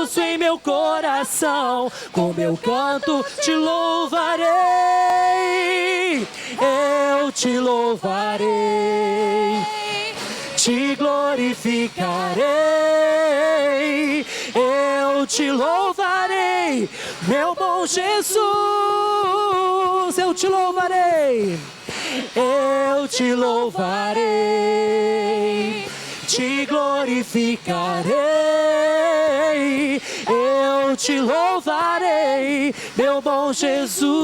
gozo em meu coração, com meu canto te louvarei, eu te louvarei, te glorificarei, eu te louvarei, meu bom Jesus, eu te louvarei, eu te louvarei, te glorificarei, eu te louvarei, meu bom Jesus.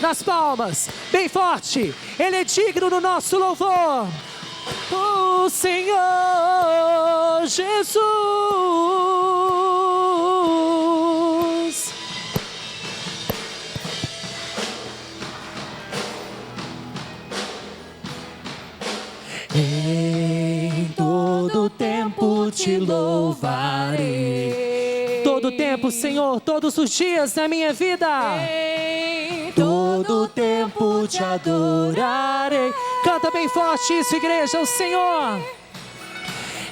Nas palmas, bem forte, Ele é digno do nosso louvor. O Senhor Jesus. Em todo tempo te louvarei. Todo tempo, Senhor, todos os dias da minha vida. Em todo tempo te adorarei. Canta bem forte isso, igreja, o Senhor.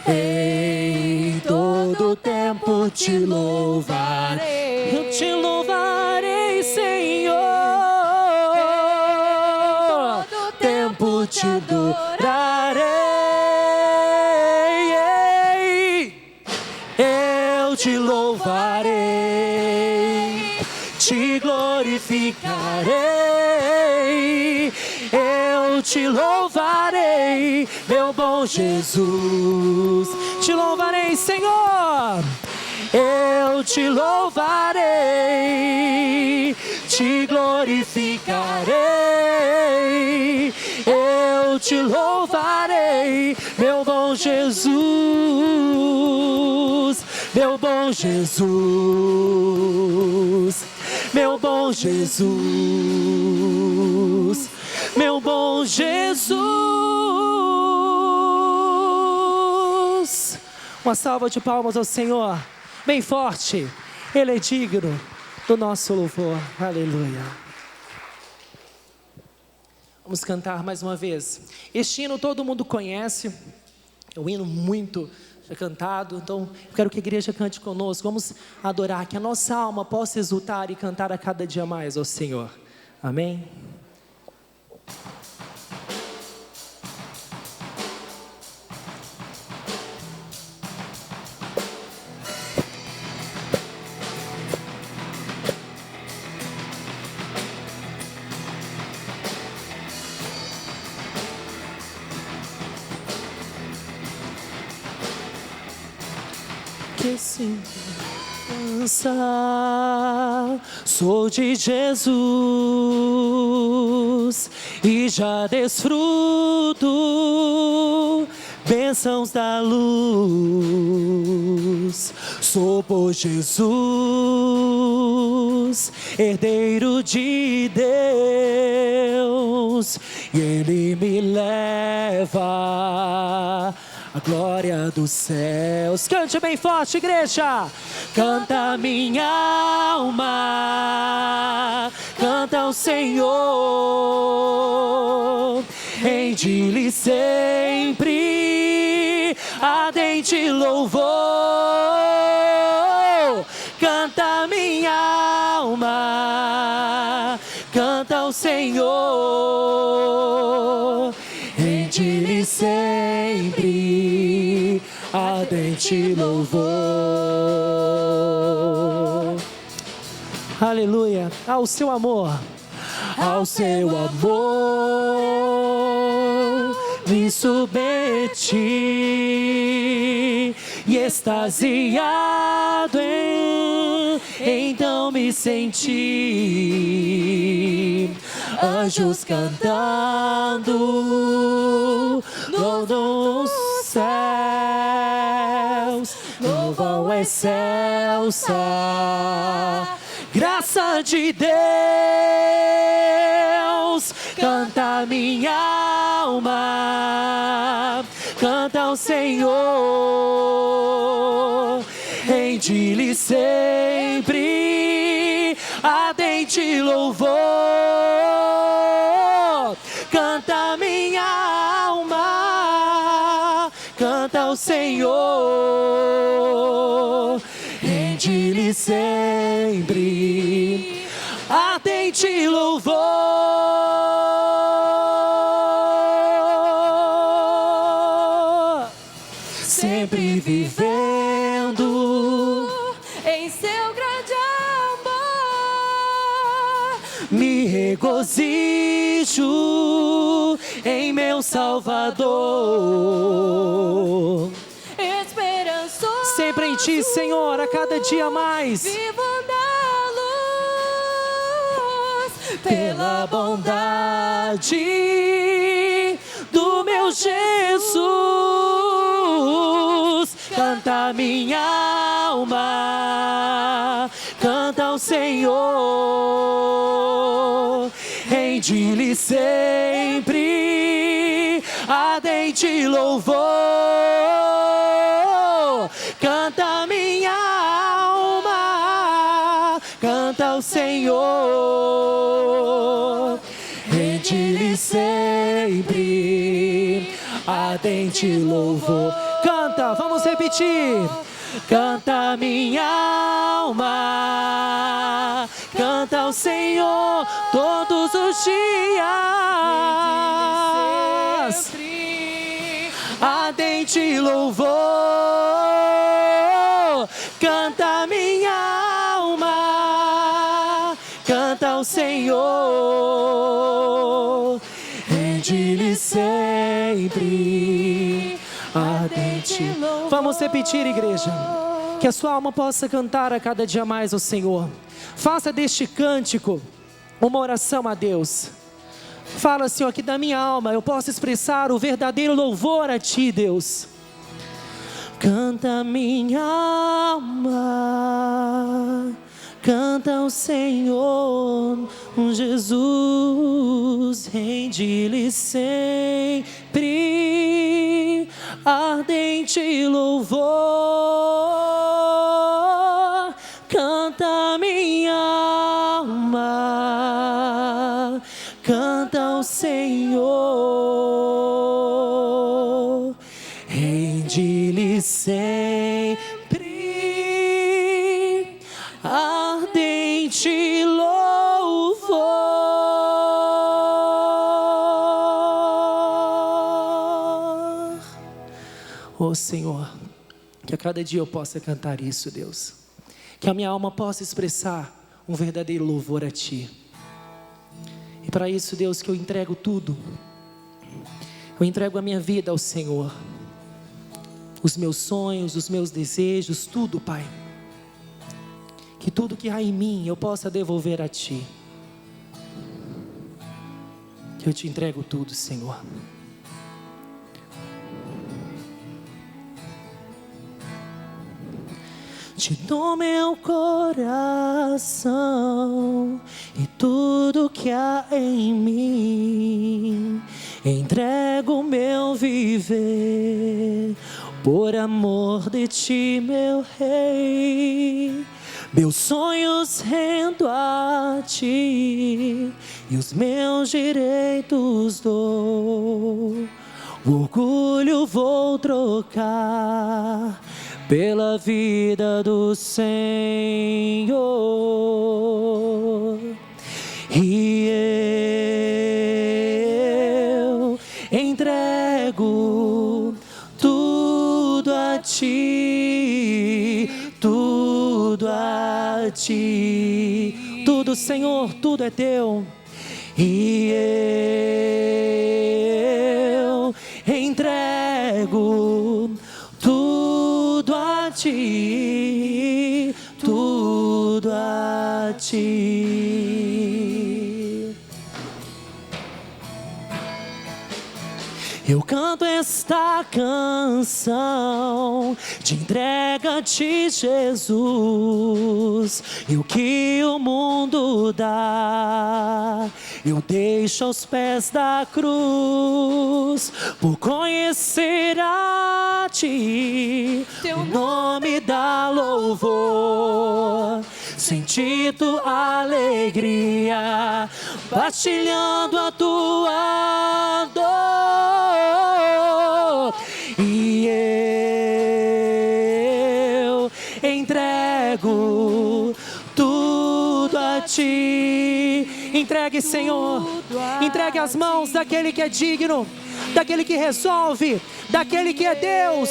Em todo tempo te louvarei. Eu te louvarei, Senhor. Em todo tempo te adorarei. Eu te louvarei, te glorificarei, eu te louvarei, meu bom Jesus. Te louvarei, Senhor. Eu te louvarei, te glorificarei, eu te louvarei, meu bom Jesus, meu bom Jesus, meu bom Jesus, meu bom Jesus. Uma salva de palmas ao Senhor, bem forte. Ele é digno do nosso louvor. Aleluia. Vamos cantar mais uma vez. Este hino todo mundo conhece, é um hino muito cantado, então eu quero que a igreja cante conosco. Vamos adorar, que a nossa alma possa exultar e cantar a cada dia mais ao Senhor. Amém? Que segurança sou de Jesus e já desfruto bênçãos da luz. Sou por Jesus, herdeiro de Deus, e Ele me leva a glória dos céus. Cante bem forte, igreja. Canta minha alma, canta ao Senhor. Rende-lhe sempre ardente louvor. Canta minha alma, canta ao Senhor. Rende-lhe sempre ardente louvor. Aleluia. Ao seu amor, ao seu amor me submeti e extasiado então me senti. Anjos cantando nos céus, louvam excelsa graça de Deus. Canta minha alma, canta ao Senhor. Rende-lhe sempre ardente louvor. Canta minha alma, canta ao Senhor, rende-lhe sempre ardente louvor. Sempre vivendo em seu grande amor, me regozijo em meu Salvador. esperançoso, Sempre em Ti, Senhor, a cada dia mais. vivo na luz, Pela bondade do meu Jesus, canta minha alma, canta ao Senhor, rende-lhe sempre ardente louvor, canta minha alma, canta ao Senhor, rende-lhe sempre ardente louvor. Canta, vamos repetir. Canta minha alma, canta ao Senhor todos os dias. sempre Ardente louvor, canta minha alma, canta ao Senhor, rende-lhe sempre ardente. Vamos repetir, igreja, que a sua alma possa cantar a cada dia mais ao Senhor. Faça deste cântico uma oração a Deus. Fala, Senhor, que da minha alma eu possa expressar o verdadeiro louvor a Ti, Deus. Canta minha alma, canta ao Senhor, Jesus, rende-lhe sempre ardente louvor. Canta minha alma, canta ao Senhor, rende-lhe sempre ardente louvor. Oh Senhor, que a cada dia eu possa cantar isso, Deus. Que a minha alma possa expressar um verdadeiro louvor a Ti. E para isso, Deus, que eu entrego tudo. Eu entrego a minha vida ao Senhor. Os meus sonhos, os meus desejos, tudo, Pai. Que tudo que há em mim eu possa devolver a Ti. Que eu te entrego tudo, Senhor. Te dou meu coração e tudo que há em mim. Entrego meu viver por amor de Ti, meu Rei. Meus sonhos rendo a Ti e os meus direitos dou. O orgulho vou trocar pela vida do Senhor. E eu entrego tudo a Ti, tudo a Ti. Tudo, Senhor, tudo é Teu. E eu entrego tudo a Ti, tudo a Ti. Eu canto esta canção de entrega a Ti, Jesus, e o que o mundo dá eu deixo aos pés da cruz, por conhecer a Ti, Teu nome dá louvor, sentindo alegria, partilhando a Tua dor. E entrego tudo a Ti. Entregue, Senhor, entregue as mãos daquele que é digno, daquele que resolve, daquele que é Deus.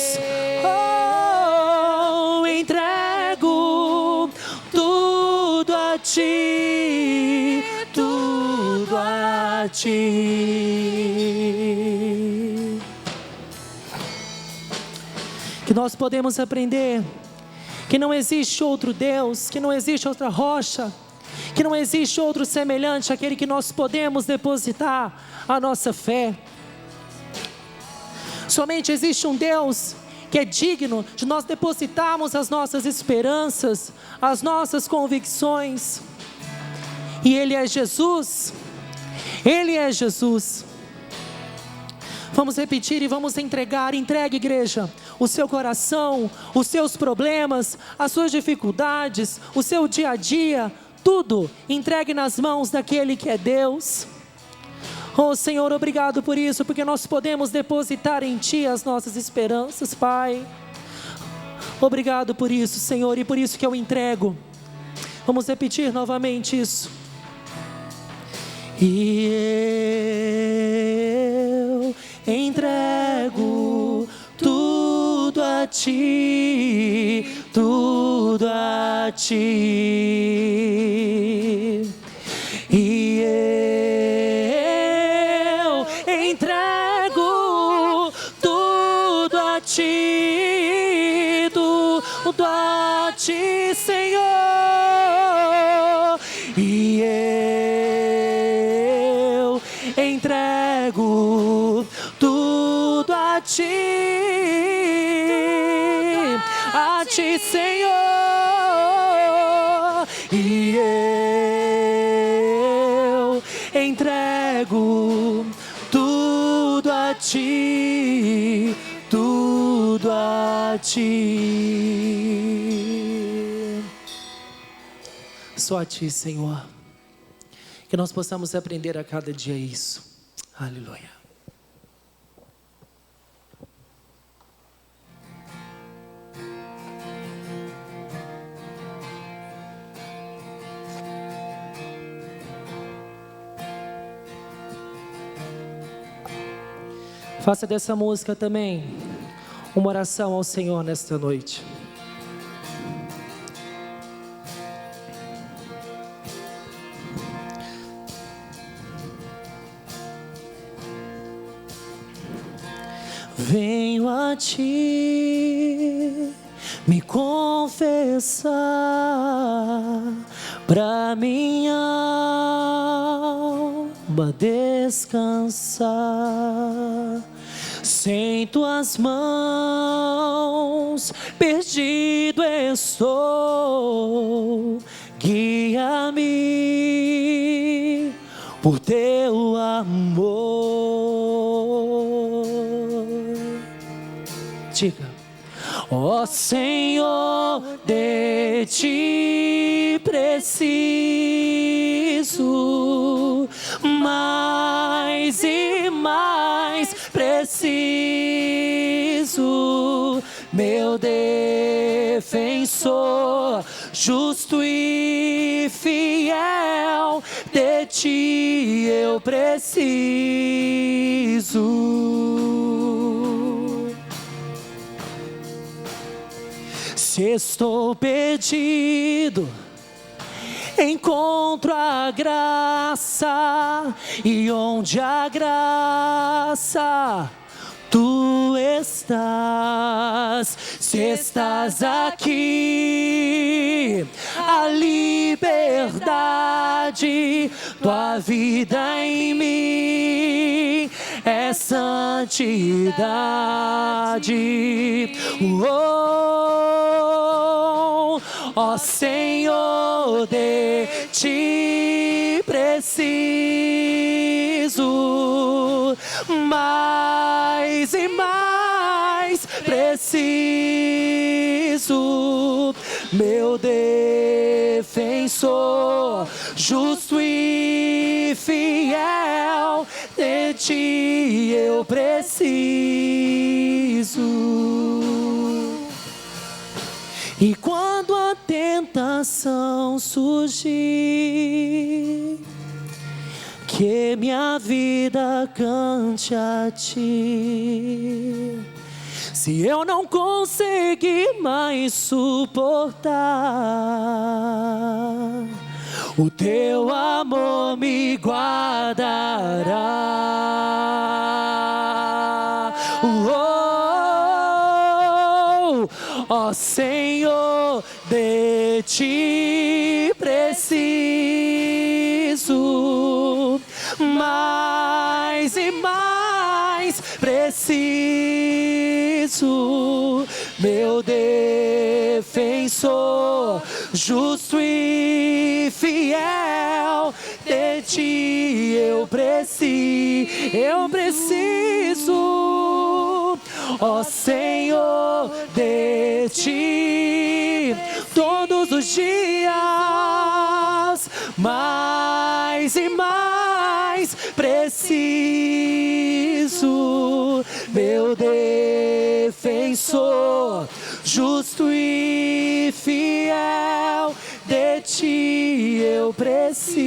Oh, entrego tudo a Ti, tudo a Ti. Que nós podemos aprender que não existe outro Deus, que não existe outra rocha, que não existe outro semelhante àquele que nós podemos depositar a nossa fé. Somente existe um Deus que é digno de nós depositarmos as nossas esperanças, as nossas convicções. E Ele é Jesus. Ele é Jesus. Vamos repetir e vamos entregar. Entregue, igreja, o seu coração, os seus problemas, as suas dificuldades, o seu dia a dia, tudo entregue nas mãos daquele que é Deus. Oh, Senhor, obrigado por isso, porque nós podemos depositar em Ti as nossas esperanças, Pai. Obrigado por isso, Senhor, e por isso que eu entrego. Vamos repetir novamente isso. E eu entrego tudo a Ti, tudo a Ti. E eu entrego tudo a Ti, tudo a Ti, Senhor. E eu entrego tudo a Ti, Senhor. E eu entrego tudo a Ti, tudo a Ti. Só a Ti, Senhor. Que nós possamos aprender a cada dia isso. Aleluia. Faça dessa música também uma oração ao Senhor nesta noite. Venho a Ti me confessar, pra minha alma descansar. Sem Tuas mãos perdido estou, guia-me por Teu amor. Diga: ó Senhor, de Ti preciso, mais e mais preciso, meu defensor, justo e fiel, de Ti eu preciso. Se estou perdido, encontro a graça, e onde a graça Tu estás. Se estás aqui, a liberdade, Tua vida em mim é santidade. Ó Senhor, de Ti preciso, mais e mais preciso, meu defensor, justo e fiel, de Ti eu preciso. E quando a tentação surgir, que minha vida cante a ti. Se eu não conseguir mais suportar, o teu amor me guardará. Ó Senhor, de ti preciso, mais e mais preciso, meu defensor, justo e fiel, de ti eu preciso, ó Senhor, de ti todos os dias, mais e mais preciso, meu defensor, justo e fiel, de ti eu preciso.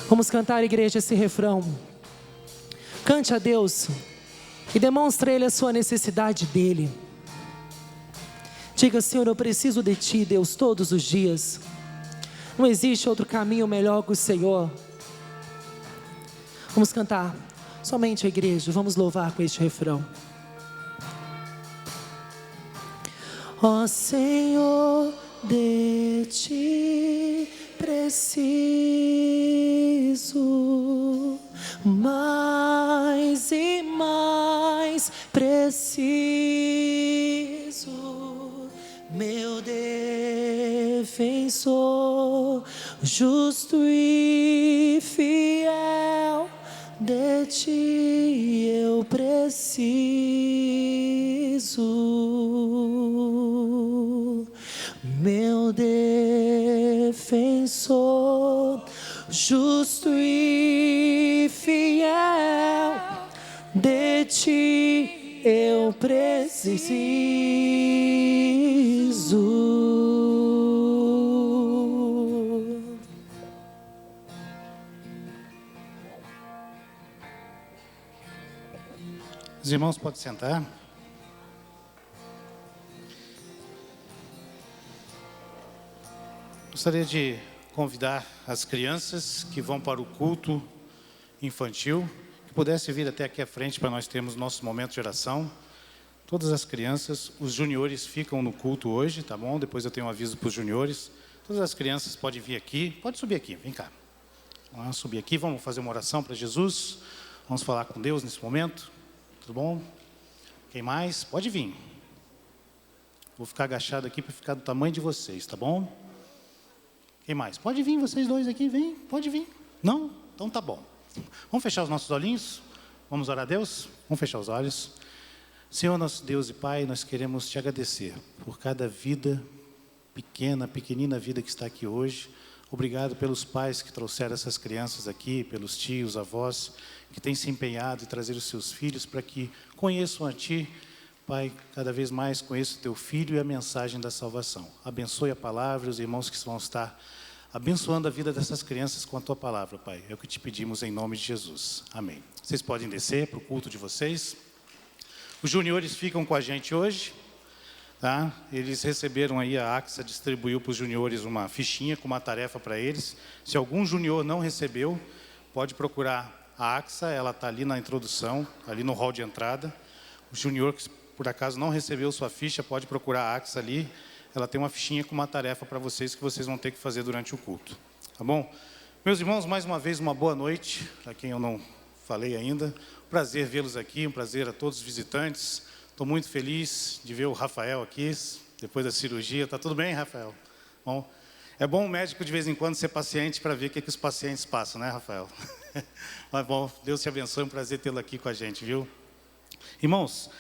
Vamos cantar, igreja, esse refrão. Cante a Deus e demonstre a Ele a sua necessidade dEle. Diga: Senhor, eu preciso de Ti, Deus, todos os dias. Não existe outro caminho melhor que o Senhor. Vamos cantar, somente a igreja, vamos louvar com este refrão. Ó Senhor, de Ti preciso, mais e mais preciso, meu defensor, justo e fiel, de ti eu preciso, meu defensor, justo e fiel, de ti eu preciso. Os irmãos podem sentar. Gostaria de convidar as crianças que vão para o culto infantil, que pudessem vir até aqui à frente para nós termos nosso momento de oração. Todas as crianças, os juniores ficam no culto hoje, tá bom? Depois eu tenho um aviso para os juniores. Todas as crianças podem vir aqui, pode subir aqui, vem cá. Vamos subir aqui, vamos fazer uma oração para Jesus. Vamos falar com Deus nesse momento. Tudo bom? Quem mais? Pode vir. Vou ficar agachado aqui para ficar do tamanho de vocês, tá bom? Quem mais? Pode vir, vocês dois aqui, vem, pode vir. Não? Então tá bom. Vamos fechar os nossos olhinhos? Vamos orar a Deus? Vamos fechar os olhos. Senhor, nosso Deus e Pai, nós queremos te agradecer por cada vida pequenina vida que está aqui hoje. Obrigado pelos pais que trouxeram essas crianças aqui, pelos tios, avós, que têm se empenhado em trazer os seus filhos para que conheçam a Ti. Pai, cada vez mais conheça o Teu Filho e a mensagem da salvação. Abençoe a palavra, os irmãos que vão estar abençoando a vida dessas crianças com a Tua palavra, Pai. É o que te pedimos em nome de Jesus. Amém. Vocês podem descer para o culto de vocês. Os juniores ficam com a gente hoje. Tá? Eles receberam aí, a AXA distribuiu para os juniores uma fichinha com uma tarefa para eles. Se algum junior não recebeu, pode procurar a AXA, ela está ali na introdução, ali no hall de entrada. O junior que por acaso não recebeu sua ficha, pode procurar a AXA ali, ela tem uma fichinha com uma tarefa para vocês que vocês vão ter que fazer durante o culto. Tá bom? Meus irmãos, mais uma vez uma boa noite, para quem eu não falei ainda. Prazer vê-los aqui, um prazer a todos os visitantes. Estou muito feliz de ver o Rafael aqui, depois da cirurgia. Está tudo bem, Rafael? Bom, é bom o médico de vez em quando ser paciente para ver o que os pacientes passam, né, Rafael? Mas bom, Deus te abençoe, é um prazer tê-lo aqui com a gente, viu? Irmãos,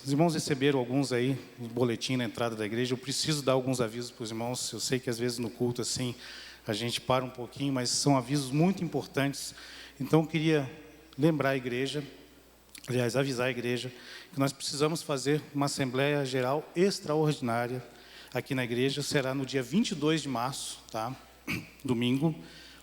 os irmãos receberam alguns aí, um boletim na entrada da igreja. Eu preciso dar alguns avisos para os irmãos. Eu sei que às vezes no culto assim, a gente para um pouquinho, mas são avisos muito importantes. Então eu queria lembrar a igreja aliás, avisar a igreja, que nós precisamos fazer uma Assembleia Geral extraordinária aqui na igreja. Será no dia 22 de março, tá? Domingo,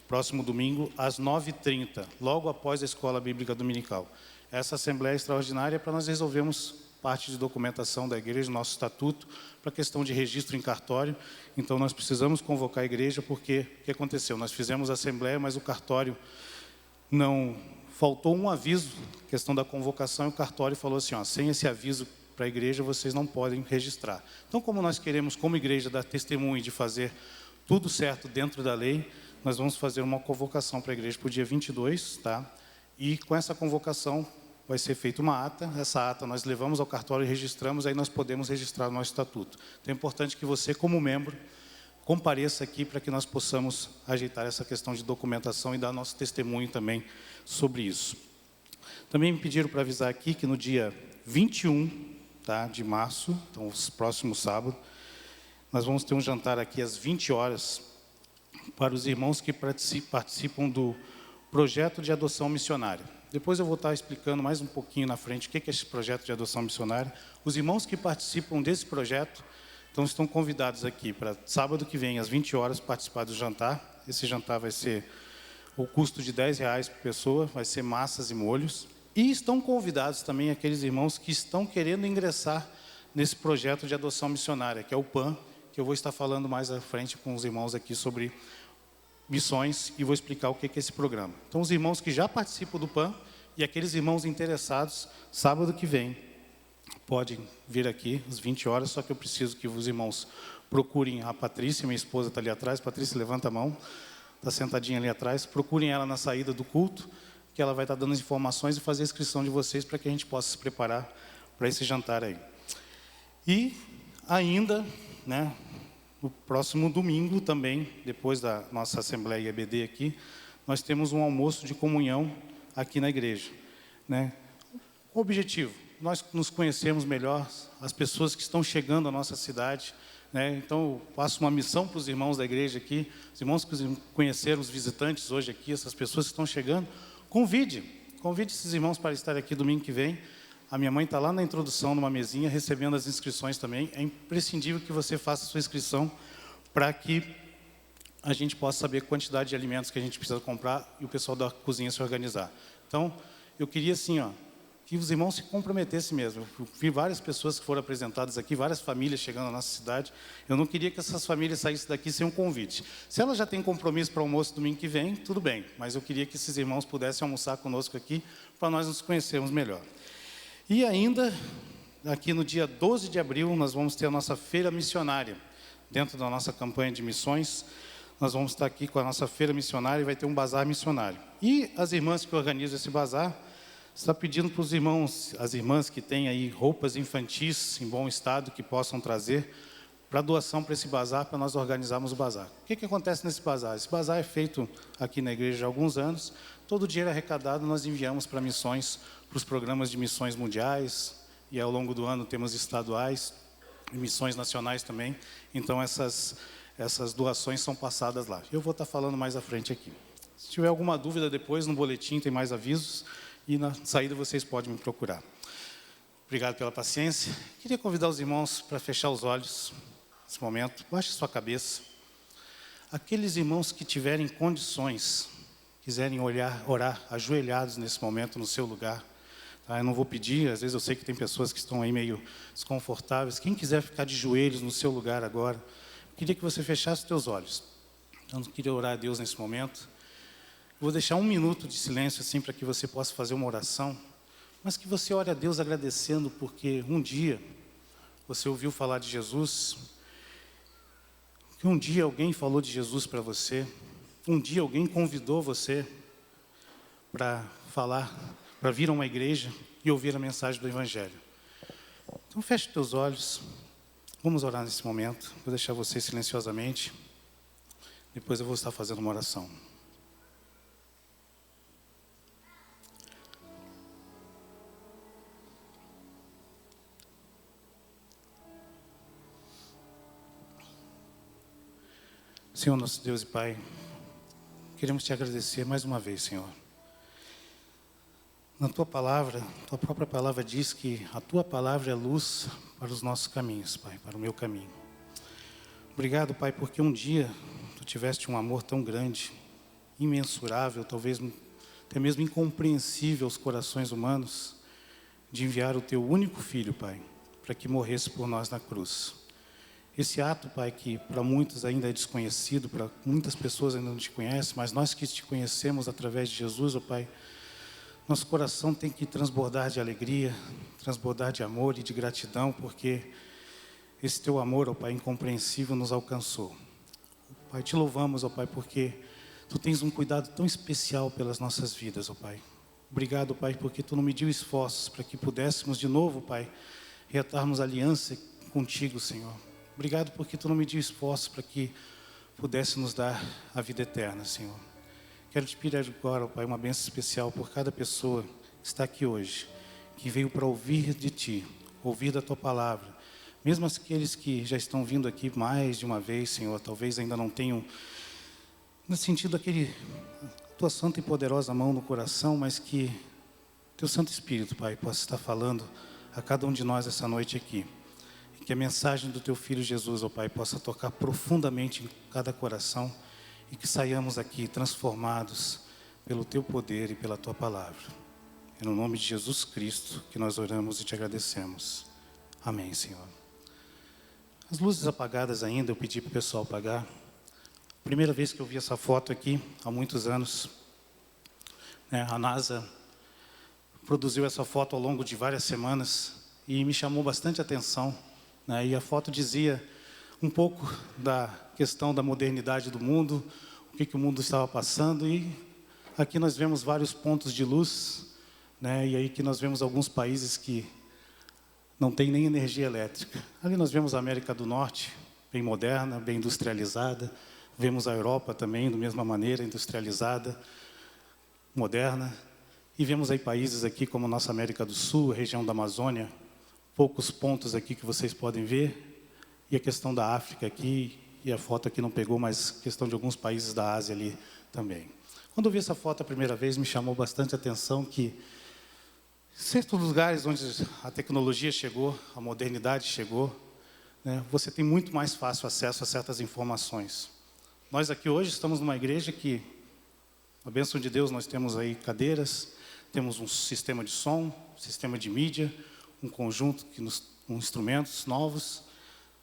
próximo domingo, às 9h30, logo após a Escola Bíblica Dominical. Essa Assembleia Extraordinária é para nós resolvermos parte de documentação da igreja, nosso estatuto, para questão de registro em cartório. Então, nós precisamos convocar a igreja, porque o que aconteceu? Nós fizemos a Assembleia, mas o cartório não... Faltou um aviso, questão da convocação, e o cartório falou assim, ó, sem esse aviso para a igreja, vocês não podem registrar. Então, como nós queremos, como igreja, dar testemunho de fazer tudo certo dentro da lei, nós vamos fazer uma convocação para a igreja para o dia 22, tá? E com essa convocação vai ser feita uma ata. Essa ata nós levamos ao cartório e registramos, aí nós podemos registrar o nosso estatuto. Então é importante que você, como membro, compareça aqui para que nós possamos ajeitar essa questão de documentação e dar nosso testemunho também sobre isso. Também me pediram para avisar aqui que no dia 21, tá, de março, então os próximos sábados, nós vamos ter um jantar aqui às 20 horas para os irmãos que participam do projeto de adoção missionária. Depois eu vou estar explicando mais um pouquinho na frente o que é esse projeto de adoção missionária. Os irmãos que participam desse projeto, então estão convidados aqui para sábado que vem, às 20 horas, participar do jantar. Esse jantar vai ser o custo de R$10 por pessoa, vai ser massas e molhos. E estão convidados também aqueles irmãos que estão querendo ingressar nesse projeto de adoção missionária, que é o PAN, que eu vou estar falando mais à frente com os irmãos aqui sobre missões e vou explicar o que é esse programa. Então, os irmãos que já participam do PAN e aqueles irmãos interessados, sábado que vem, podem vir aqui às 20 horas, só que eu preciso que os irmãos procurem a Patrícia, minha esposa está ali atrás. Patrícia, levanta a mão, está sentadinha ali atrás. Procurem ela na saída do culto, que ela vai estar dando as informações e fazer a inscrição de vocês para que a gente possa se preparar para esse jantar aí. E ainda, né, no próximo domingo também, depois da nossa Assembleia EBD aqui, nós temos um almoço de comunhão aqui na igreja, né? O objetivo, nós nos conhecemos melhor, as pessoas que estão chegando à nossa cidade, né? Então, eu passo uma missão para os irmãos da igreja aqui, os irmãos que conheceram os visitantes hoje aqui, essas pessoas que estão chegando, convide esses irmãos para estar aqui domingo que vem. A minha mãe está lá na introdução, numa mesinha, recebendo as inscrições também. É imprescindível que você faça a sua inscrição para que a gente possa saber a quantidade de alimentos que a gente precisa comprar e o pessoal da cozinha se organizar. Então, eu queria assim, ó, que os irmãos se comprometessem mesmo. Eu vi várias pessoas que foram apresentadas aqui, várias famílias chegando à nossa cidade. Eu não queria que essas famílias saíssem daqui sem um convite. Se elas já têm compromisso para o almoço domingo que vem, tudo bem. Mas eu queria que esses irmãos pudessem almoçar conosco aqui, para nós nos conhecermos melhor. E ainda, aqui no dia 12 de abril, nós vamos ter a nossa feira missionária. Dentro da nossa campanha de missões, nós vamos estar aqui com a nossa feira missionária e vai ter um bazar missionário. E as irmãs que organizam esse bazar, está pedindo para os irmãos, as irmãs que têm aí roupas infantis em bom estado, que possam trazer para doação para esse bazar, para nós organizarmos o bazar. O que acontece nesse bazar? Esse bazar é feito aqui na igreja há alguns anos. Todo o dinheiro arrecadado nós enviamos para missões, para os programas de missões mundiais, e ao longo do ano temos estaduais e missões nacionais também. Então essas doações são passadas lá. Eu vou estar falando mais à frente aqui. Se tiver alguma dúvida depois, no boletim tem mais avisos, e na saída vocês podem me procurar. Obrigado pela paciência. Queria convidar os irmãos para fechar os olhos nesse momento. Baixe sua cabeça. Aqueles irmãos que tiverem condições, quiserem orar ajoelhados nesse momento no seu lugar, tá? Eu não vou pedir, às vezes eu sei que tem pessoas que estão aí meio desconfortáveis. Quem quiser ficar de joelhos no seu lugar agora, eu queria que você fechasse os teus olhos. Eu não queria orar a Deus nesse momento. Vou deixar 1 minuto de silêncio assim para que você possa fazer uma oração, mas que você ore a Deus agradecendo porque um dia você ouviu falar de Jesus, que um dia alguém falou de Jesus para você, um dia alguém convidou você para falar, para vir a uma igreja e ouvir a mensagem do Evangelho. Então feche teus olhos, vamos orar nesse momento. Vou deixar você silenciosamente, depois eu vou estar fazendo uma oração. Senhor, nosso Deus e Pai, queremos te agradecer mais uma vez, Senhor. Na tua palavra, tua própria palavra diz que a tua palavra é luz para os nossos caminhos, Pai, para o meu caminho. Obrigado, Pai, porque um dia tu tiveste um amor tão grande, imensurável, talvez até mesmo incompreensível aos corações humanos, de enviar o teu único filho, Pai, para que morresse por nós na cruz. Esse ato, Pai, que para muitos ainda é desconhecido, para muitas pessoas ainda não te conhecem, mas nós que te conhecemos através de Jesus, ó Pai, nosso coração tem que transbordar de alegria, transbordar de amor e de gratidão, porque esse teu amor, ó Pai, incompreensível nos alcançou. Pai, te louvamos, ó Pai, porque tu tens um cuidado tão especial pelas nossas vidas, ó Pai. Obrigado, Pai, porque tu não mediu esforços para que pudéssemos de novo, Pai, reatarmos aliança contigo, Senhor. Obrigado porque tu não mediu esforços para que pudesse nos dar a vida eterna, Senhor. Quero te pedir agora, Pai, uma bênção especial por cada pessoa que está aqui hoje, que veio para ouvir de Ti, ouvir da Tua palavra. Mesmo aqueles que já estão vindo aqui mais de uma vez, Senhor, talvez ainda não tenham, no sentido Tua santa e poderosa mão no coração, mas que Teu Santo Espírito, Pai, possa estar falando a cada um de nós essa noite aqui. E que a mensagem do Teu Filho Jesus, ó Pai, possa tocar profundamente em cada coração, e que saiamos aqui transformados pelo Teu poder e pela Tua palavra. É no nome de Jesus Cristo que nós oramos e te agradecemos. Amém, Senhor. As luzes apagadas ainda, eu pedi para o pessoal apagar. Primeira vez que eu vi essa foto aqui, há muitos anos, a NASA produziu essa foto ao longo de várias semanas e me chamou bastante atenção. E a foto dizia um pouco da questão da modernidade do mundo, o que o mundo estava passando, e aqui nós vemos vários pontos de luz, e aí que nós vemos alguns países que não tem nem energia elétrica. Ali nós vemos a América do Norte, bem moderna, bem industrializada, vemos a Europa também, da mesma maneira, industrializada, moderna, e vemos aí países aqui como a nossa América do Sul, a região da Amazônia, poucos pontos aqui que vocês podem ver, e a questão da África aqui, e a foto aqui não pegou, mas questão de alguns países da Ásia ali também. Quando eu vi essa foto a primeira vez, me chamou bastante a atenção que certos lugares onde a tecnologia chegou, a modernidade chegou, você tem muito mais fácil acesso a certas informações. Nós aqui hoje estamos numa igreja que, a bênção de Deus, nós temos aí cadeiras, temos um sistema de som, sistema de mídia, um conjunto com instrumentos novos,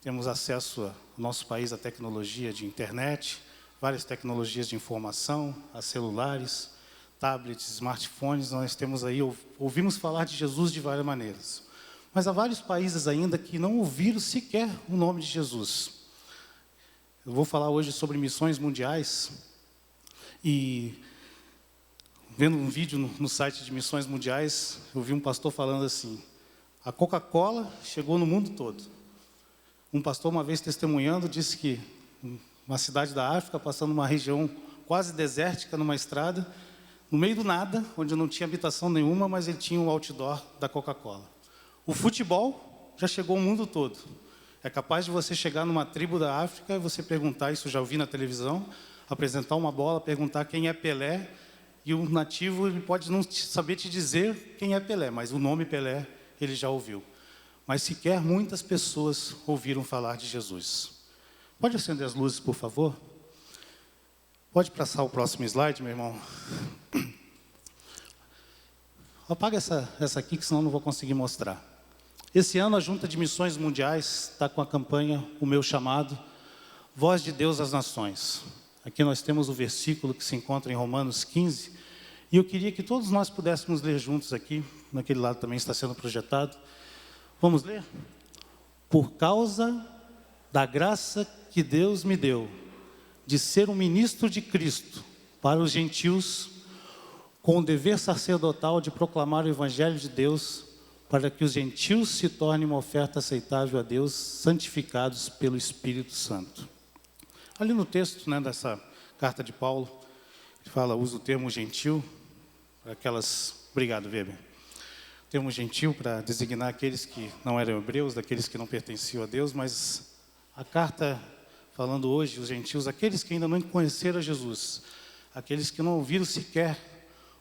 temos acesso ao nosso país à tecnologia de internet, várias tecnologias de informação, a celulares, tablets, smartphones. Nós temos aí, ouvimos falar de Jesus de várias maneiras. Mas há vários países ainda que não ouviram sequer o nome de Jesus. Eu vou falar hoje sobre missões mundiais, e vendo um vídeo no site de Missões Mundiais, eu vi um pastor falando assim: a Coca-Cola chegou no mundo todo. Um pastor, uma vez testemunhando, disse que uma cidade da África, passando uma região quase desértica, numa estrada, no meio do nada, onde não tinha habitação nenhuma, mas ele tinha um outdoor da Coca-Cola. O futebol já chegou ao mundo todo. É capaz de você chegar numa tribo da África e você perguntar, isso eu já ouvi na televisão, apresentar uma bola, perguntar quem é Pelé, e o nativo ele pode não saber te dizer quem é Pelé, mas o nome Pelé ele já ouviu. Mas sequer muitas pessoas ouviram falar de Jesus. Pode acender as luzes, por favor? Pode passar o próximo slide, meu irmão? Apaga essa aqui, que senão eu não vou conseguir mostrar. Esse ano a Junta de Missões Mundiais está com a campanha O Meu Chamado, Voz de Deus às Nações. Aqui nós temos o versículo que se encontra em Romanos 15, e eu queria que todos nós pudéssemos ler juntos aqui, naquele lado também está sendo projetado. Vamos ler? Por causa da graça que Deus me deu, de ser um ministro de Cristo para os gentios, com o dever sacerdotal de proclamar o Evangelho de Deus, para que os gentios se tornem uma oferta aceitável a Deus, santificados pelo Espírito Santo. Ali no texto, dessa carta de Paulo, ele fala, usa o termo gentil, para aquelas... Obrigado, Weber. O termo gentil para designar aqueles que não eram hebreus, daqueles que não pertenciam a Deus, mas a carta falando hoje, os gentios, aqueles que ainda não conheceram Jesus, aqueles que não ouviram sequer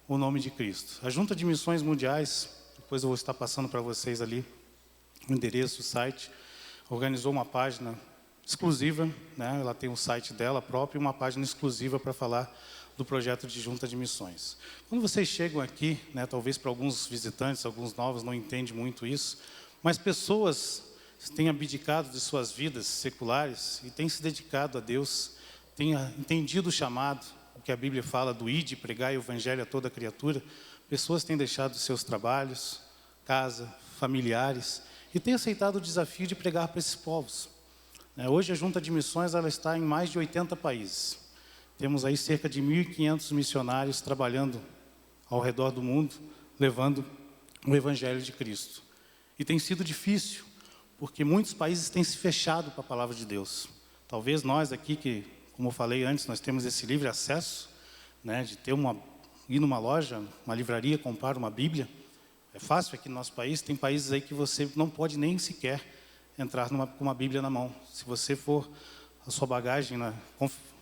o nome de Cristo. A Junta de Missões Mundiais, depois eu vou estar passando para vocês ali o endereço, o site, organizou uma página exclusiva, né? Ela tem um site dela próprio e uma página exclusiva para falar do projeto de Junta de Missões. Quando vocês chegam aqui, né, talvez para alguns visitantes, alguns novos não entendem muito isso, mas pessoas têm abdicado de suas vidas seculares e têm se dedicado a Deus, têm entendido o chamado, o que a Bíblia fala do ide, pregar o evangelho a toda criatura. Pessoas têm deixado seus trabalhos, casa, familiares, e têm aceitado o desafio de pregar para esses povos. Hoje a Junta de Missões ela está em mais de 80 países. Temos aí cerca de 1.500 missionários trabalhando ao redor do mundo, levando o Evangelho de Cristo. E tem sido difícil, porque muitos países têm se fechado para a palavra de Deus. Talvez nós aqui, que, como eu falei antes, nós temos esse livre acesso, né, de ter ir numa loja, uma livraria, comprar uma Bíblia. É fácil aqui no nosso país, tem países aí que você não pode nem sequer entrar com uma Bíblia na mão. Se você for a sua bagagem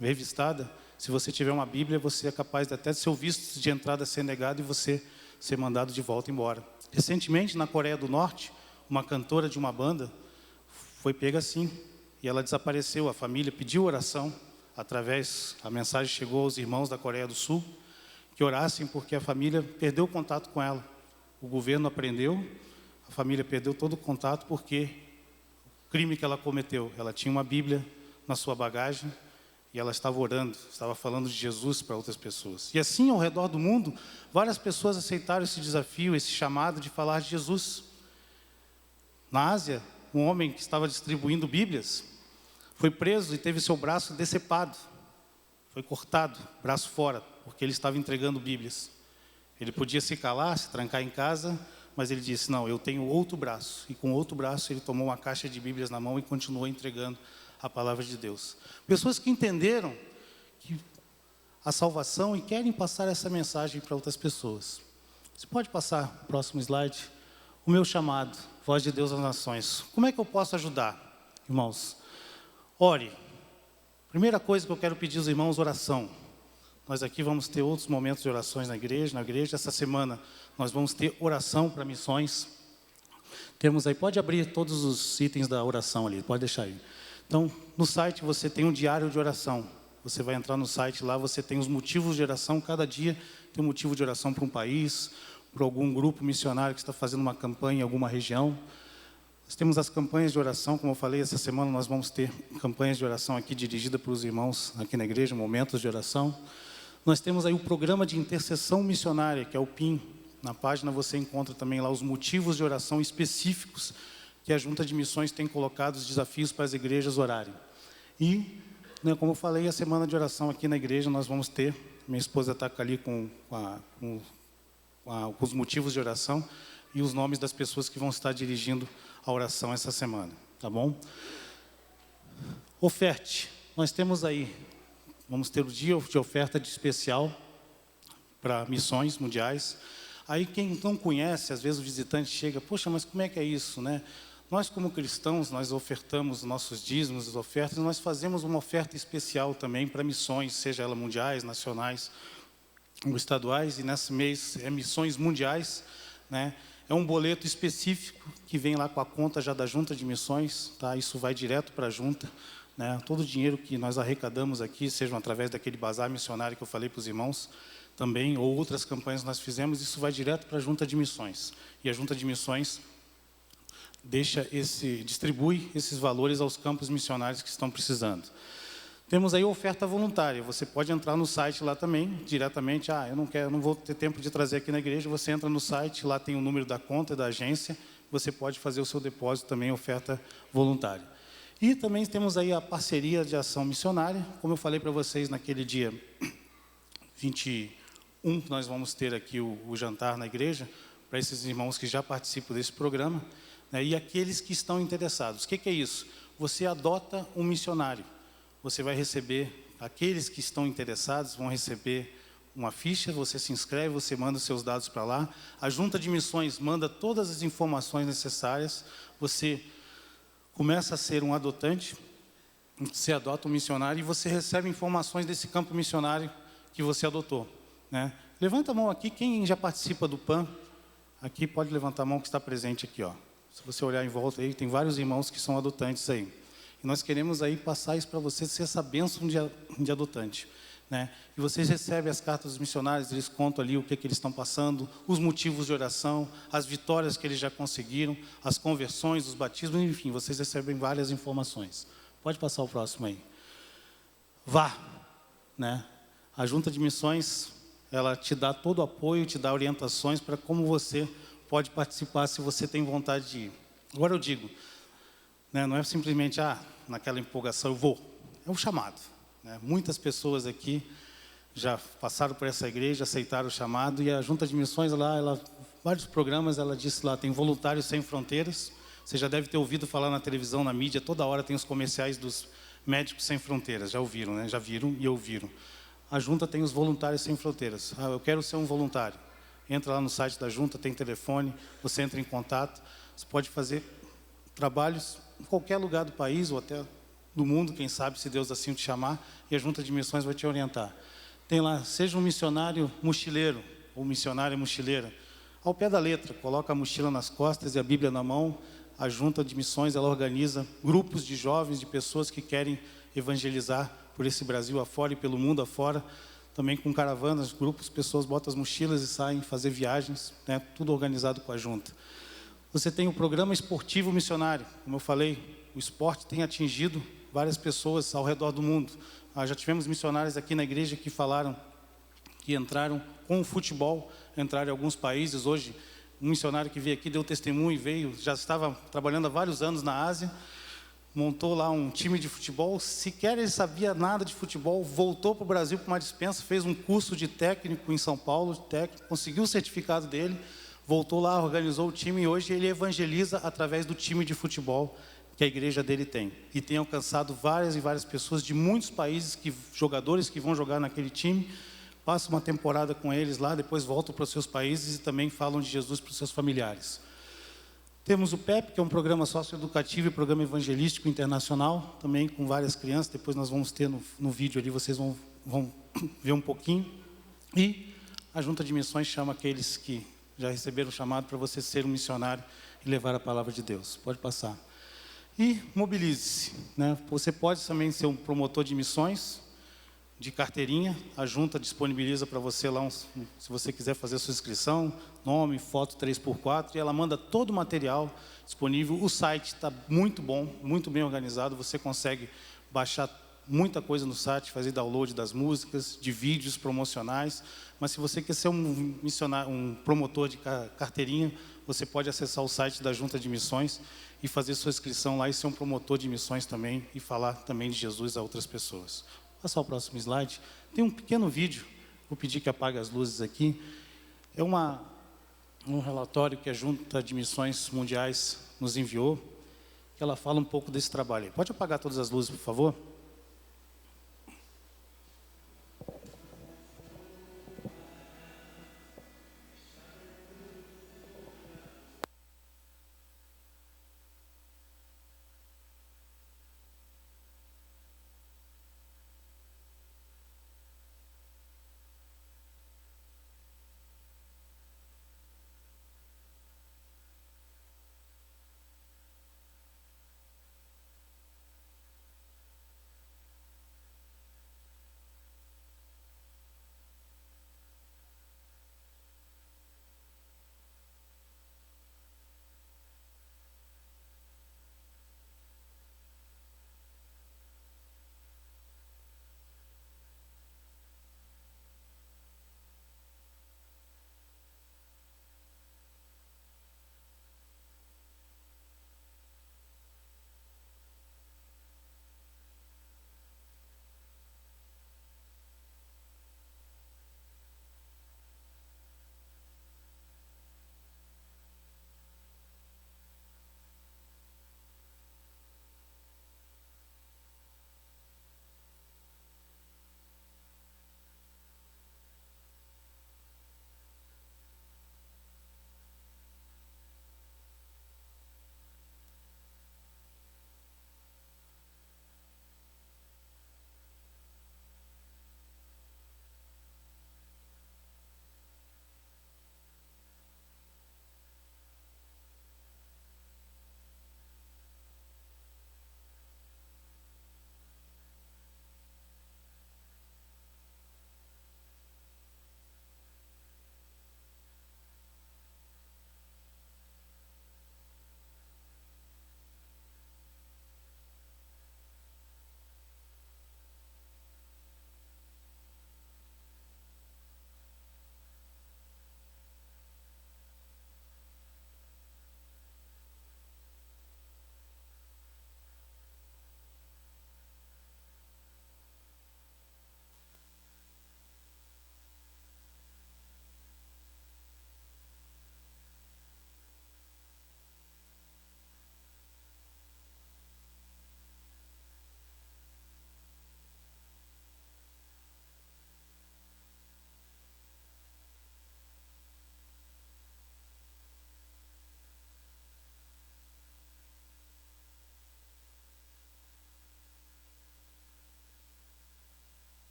revistada, se você tiver uma Bíblia, você é capaz de até seu visto de entrada ser negado e você ser mandado de volta embora. Recentemente, na Coreia do Norte, uma cantora de uma banda foi pega assim, e ela desapareceu. A família pediu oração, a mensagem chegou aos irmãos da Coreia do Sul, que orassem porque a família perdeu o contato com ela. O governo apreendeu, a família perdeu todo o contato porque o crime que ela cometeu. Ela tinha uma Bíblia na sua bagagem e ela estava orando, estava falando de Jesus para outras pessoas. E assim, ao redor do mundo, várias pessoas aceitaram esse desafio, esse chamado de falar de Jesus. Na Ásia, um homem que estava distribuindo Bíblias foi preso e teve seu braço decepado. Foi cortado, braço fora, porque ele estava entregando Bíblias. Ele podia se calar, se trancar em casa, mas ele disse, não, eu tenho outro braço. E com outro braço ele tomou uma caixa de Bíblias na mão e continuou entregando a palavra de Deus. Pessoas que entenderam a salvação e querem passar essa mensagem para outras pessoas. Você pode passar o próximo slide? O meu chamado, Voz de Deus às Nações. Como é que eu posso ajudar, irmãos? Ore. Primeira coisa que eu quero pedir aos irmãos, oração. Nós aqui vamos ter outros momentos de orações na igreja. Essa semana nós vamos ter oração para missões. Temos aí, pode abrir todos os itens da oração ali, pode deixar aí. Então, no site você tem um diário de oração. Você vai entrar no site lá, você tem os motivos de oração. Cada dia tem um motivo de oração para um país, para algum grupo missionário que está fazendo uma campanha em alguma região. Nós temos as campanhas de oração, como eu falei, essa semana nós vamos ter campanhas de oração aqui dirigida para os irmãos aqui na igreja, momentos de oração. Nós temos aí o programa de intercessão missionária, que é o PIM. Na página você encontra também lá os motivos de oração específicos que a Junta de Missões tem colocado, os desafios para as igrejas orarem. E, como eu falei, a semana de oração aqui na igreja nós vamos ter, minha esposa está ali com os motivos de oração e os nomes das pessoas que vão estar dirigindo a oração essa semana, tá bom? Oferte. Nós temos aí, vamos ter o dia de oferta de especial para missões mundiais. Aí quem não conhece, às vezes o visitante chega, poxa, mas como é que é isso, né? Nós como cristãos, nós ofertamos nossos dízimos, as ofertas, nós fazemos uma oferta especial também para missões, seja elas mundiais, nacionais ou estaduais, e nesse mês é missões mundiais, né? É um boleto específico que vem lá com a conta já da Junta de Missões, tá? Isso vai direto para a Junta, né? Todo o dinheiro que nós arrecadamos aqui, seja através daquele bazar missionário que eu falei para os irmãos, também, ou outras campanhas que nós fizemos, isso vai direto para a Junta de Missões. E a Junta de Missões distribui esses valores aos campos missionários que estão precisando. Temos aí oferta voluntária. Você pode entrar no site lá também, diretamente. Eu não vou ter tempo de trazer aqui na igreja. Você entra no site, lá tem o número da conta da agência. Você pode fazer o seu depósito também, oferta voluntária. E também temos aí a parceria de ação missionária. Como eu falei para vocês naquele dia 21, nós vamos ter aqui o jantar na igreja, para esses irmãos que já participam desse programa, né, e aqueles que estão interessados. O que é isso? Você adota um missionário. Você vai receber, aqueles que estão interessados vão receber uma ficha, você se inscreve, você manda os seus dados para lá. A Junta de Missões manda todas as informações necessárias. Você começa a ser um adotante, você adota um missionário e você recebe informações desse campo missionário que você adotou, né? Levanta a mão aqui, quem já participa do PAN, aqui pode levantar a mão que está presente aqui, ó. Se você olhar em volta aí, tem vários irmãos que são adotantes aí. E nós queremos aí passar isso para vocês, ser essa bênção de adotante, né? E vocês recebem as cartas dos missionários, eles contam ali o que eles estão passando, os motivos de oração, as vitórias que eles já conseguiram, as conversões, os batismos, enfim, vocês recebem várias informações. Pode passar o próximo aí. Vá, né? A Junta de Missões, ela te dá todo o apoio, te dá orientações para como você pode participar se você tem vontade de ir. Agora eu digo, né, não é simplesmente, naquela empolgação eu vou. É um chamado. Né? Muitas pessoas aqui já passaram por essa igreja, aceitaram o chamado, e a Junta de Missões lá, vários programas, ela disse lá, tem Voluntários Sem Fronteiras. Você já deve ter ouvido falar na televisão, na mídia, toda hora tem os comerciais dos Médicos Sem Fronteiras. Já ouviram, né? Já viram e ouviram. A Junta tem os Voluntários Sem Fronteiras. Eu quero ser um voluntário. Entra lá no site da Junta, tem telefone, você entra em contato. Você pode fazer trabalhos em qualquer lugar do país ou até do mundo, quem sabe, se Deus assim te chamar, e a Junta de Missões vai te orientar. Tem lá, seja um missionário mochileiro ou missionária mochileira, ao pé da letra, coloca a mochila nas costas e a Bíblia na mão. A Junta de Missões, ela organiza grupos de jovens, de pessoas que querem evangelizar por esse Brasil afora e pelo mundo afora, também com caravanas, grupos, pessoas botam as mochilas e saem fazer viagens, né, tudo organizado com a Junta. Você tem o programa esportivo missionário, como eu falei, o esporte tem atingido várias pessoas ao redor do mundo. Já tivemos missionários aqui na igreja que falaram que entraram com o futebol, entraram em alguns países. Hoje, um missionário que veio aqui, deu testemunho e veio, já estava trabalhando há vários anos na Ásia, montou lá um time de futebol, sequer ele sabia nada de futebol, voltou para o Brasil para uma dispensa, fez um curso de técnico em São Paulo, conseguiu o certificado dele, voltou lá, organizou o time e hoje ele evangeliza através do time de futebol que a igreja dele tem. E tem alcançado várias e várias pessoas de muitos países, jogadores que vão jogar naquele time, passam uma temporada com eles lá, depois voltam para os seus países e também falam de Jesus para os seus familiares. Temos o PEP, que é um programa socioeducativo e programa evangelístico internacional, também com várias crianças, depois nós vamos ter no vídeo ali, vocês vão ver um pouquinho. E a Junta de Missões chama aqueles que já receberam o chamado para você ser um missionário e levar a palavra de Deus. Pode passar. E mobilize-se, né? Você pode também ser um promotor de missões, de carteirinha. A Junta disponibiliza para você lá, se você quiser fazer a sua inscrição, nome, foto 3x4, e ela manda todo o material disponível. O site está muito bom, muito bem organizado, você consegue baixar muita coisa no site, fazer download das músicas, de vídeos promocionais. Mas se você quer ser um missionário, um promotor de carteirinha, você pode acessar o site da Junta de Missões e fazer sua inscrição lá e ser um promotor de missões também e falar também de Jesus a outras pessoas. Vou passar o próximo slide. Tem um pequeno vídeo, vou pedir que apague as luzes aqui. É um relatório que a Junta de Missões Mundiais nos enviou, que ela fala um pouco desse trabalho. Pode apagar todas as luzes, por favor?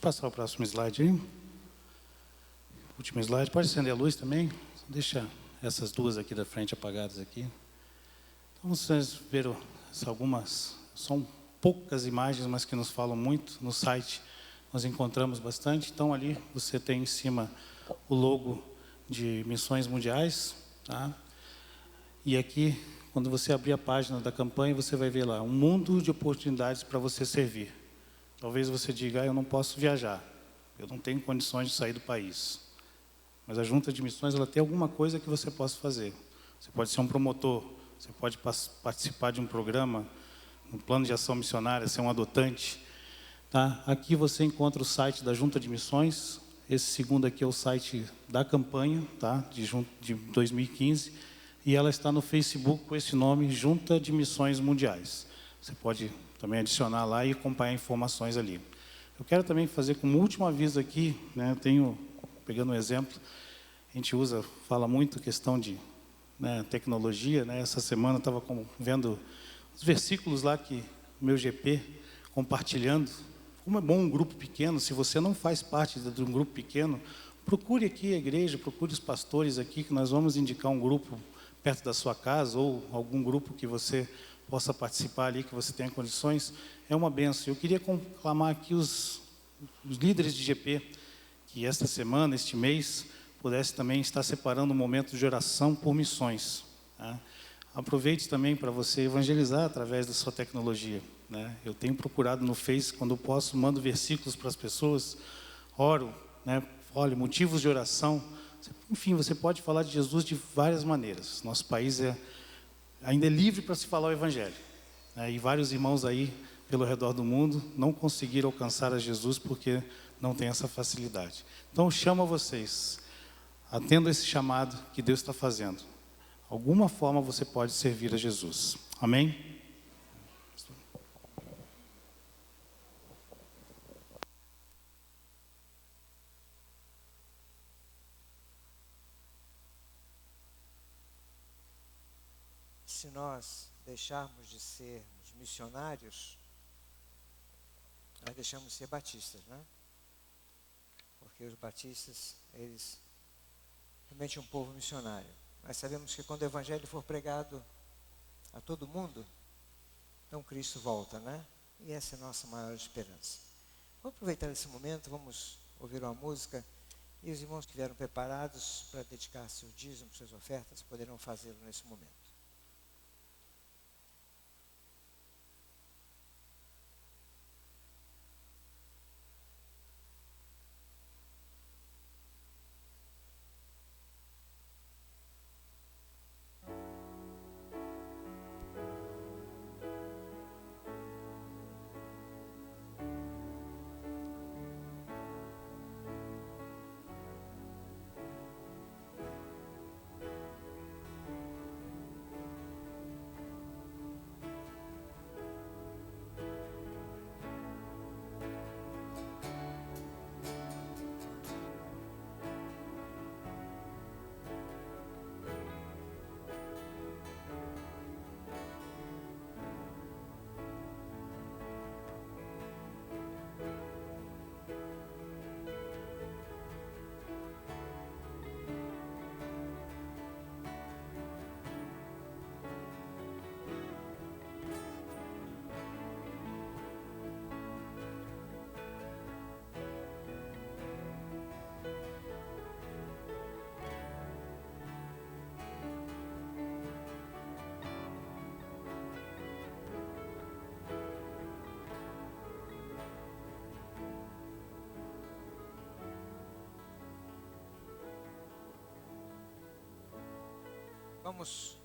passar o próximo slide aí. Último slide. Pode acender a luz também. Deixa essas duas aqui da frente apagadas aqui. Então, vocês viram algumas, são poucas imagens, mas que nos falam muito. No site nós encontramos bastante. Então, ali você tem em cima o logo de Missões Mundiais, tá? E aqui, quando você abrir a página da campanha, você vai ver lá, um mundo de oportunidades para você servir. Talvez você diga, eu não posso viajar, eu não tenho condições de sair do país. Mas a Junta de Missões, ela tem alguma coisa que você possa fazer. Você pode ser um promotor, você pode participar de um programa, um plano de ação missionária, ser um adotante. Tá? Aqui você encontra o site da Junta de Missões. Esse segundo aqui é o site da campanha, tá? de 2015. E ela está no Facebook com esse nome, Junta de Missões Mundiais. Você pode também adicionar lá e acompanhar informações ali. Eu quero também fazer como último aviso aqui, né? Eu tenho, pegando um exemplo, a gente fala muito questão de tecnologia, né? Essa semana eu estava vendo os versículos lá que o meu GP compartilhando. Como é bom um grupo pequeno. Se você não faz parte de um grupo pequeno, procure aqui a igreja, procure os pastores aqui, que nós vamos indicar um grupo perto da sua casa, ou algum grupo que você possa participar ali, que você tenha condições. É uma benção. Eu queria conclamar aqui os líderes de GP, que esta semana, este mês, pudesse também estar separando um momento de oração por missões. Tá? Aproveite também para você evangelizar através da sua tecnologia. Né? Eu tenho procurado no Face, quando eu posso, mando versículos para as pessoas, oro, né? Olha, motivos de oração. Enfim, você pode falar de Jesus de várias maneiras. Nosso país ainda é livre para se falar o Evangelho. Né? E vários irmãos aí, pelo redor do mundo, não conseguiram alcançar a Jesus porque não tem essa facilidade. Então, eu chamo a vocês, atendo esse chamado que Deus está fazendo. Alguma forma você pode servir a Jesus. Amém? Se nós deixarmos de sermos missionários, nós deixamos de ser batistas, né? Porque os batistas, eles realmente é um povo missionário. Nós sabemos que quando o evangelho for pregado a todo mundo, então Cristo volta, né? E essa é a nossa maior esperança. Vamos aproveitar esse momento, vamos ouvir uma música, e os irmãos que vieram preparados para dedicar seu dízimo, suas ofertas, poderão fazê-lo nesse momento.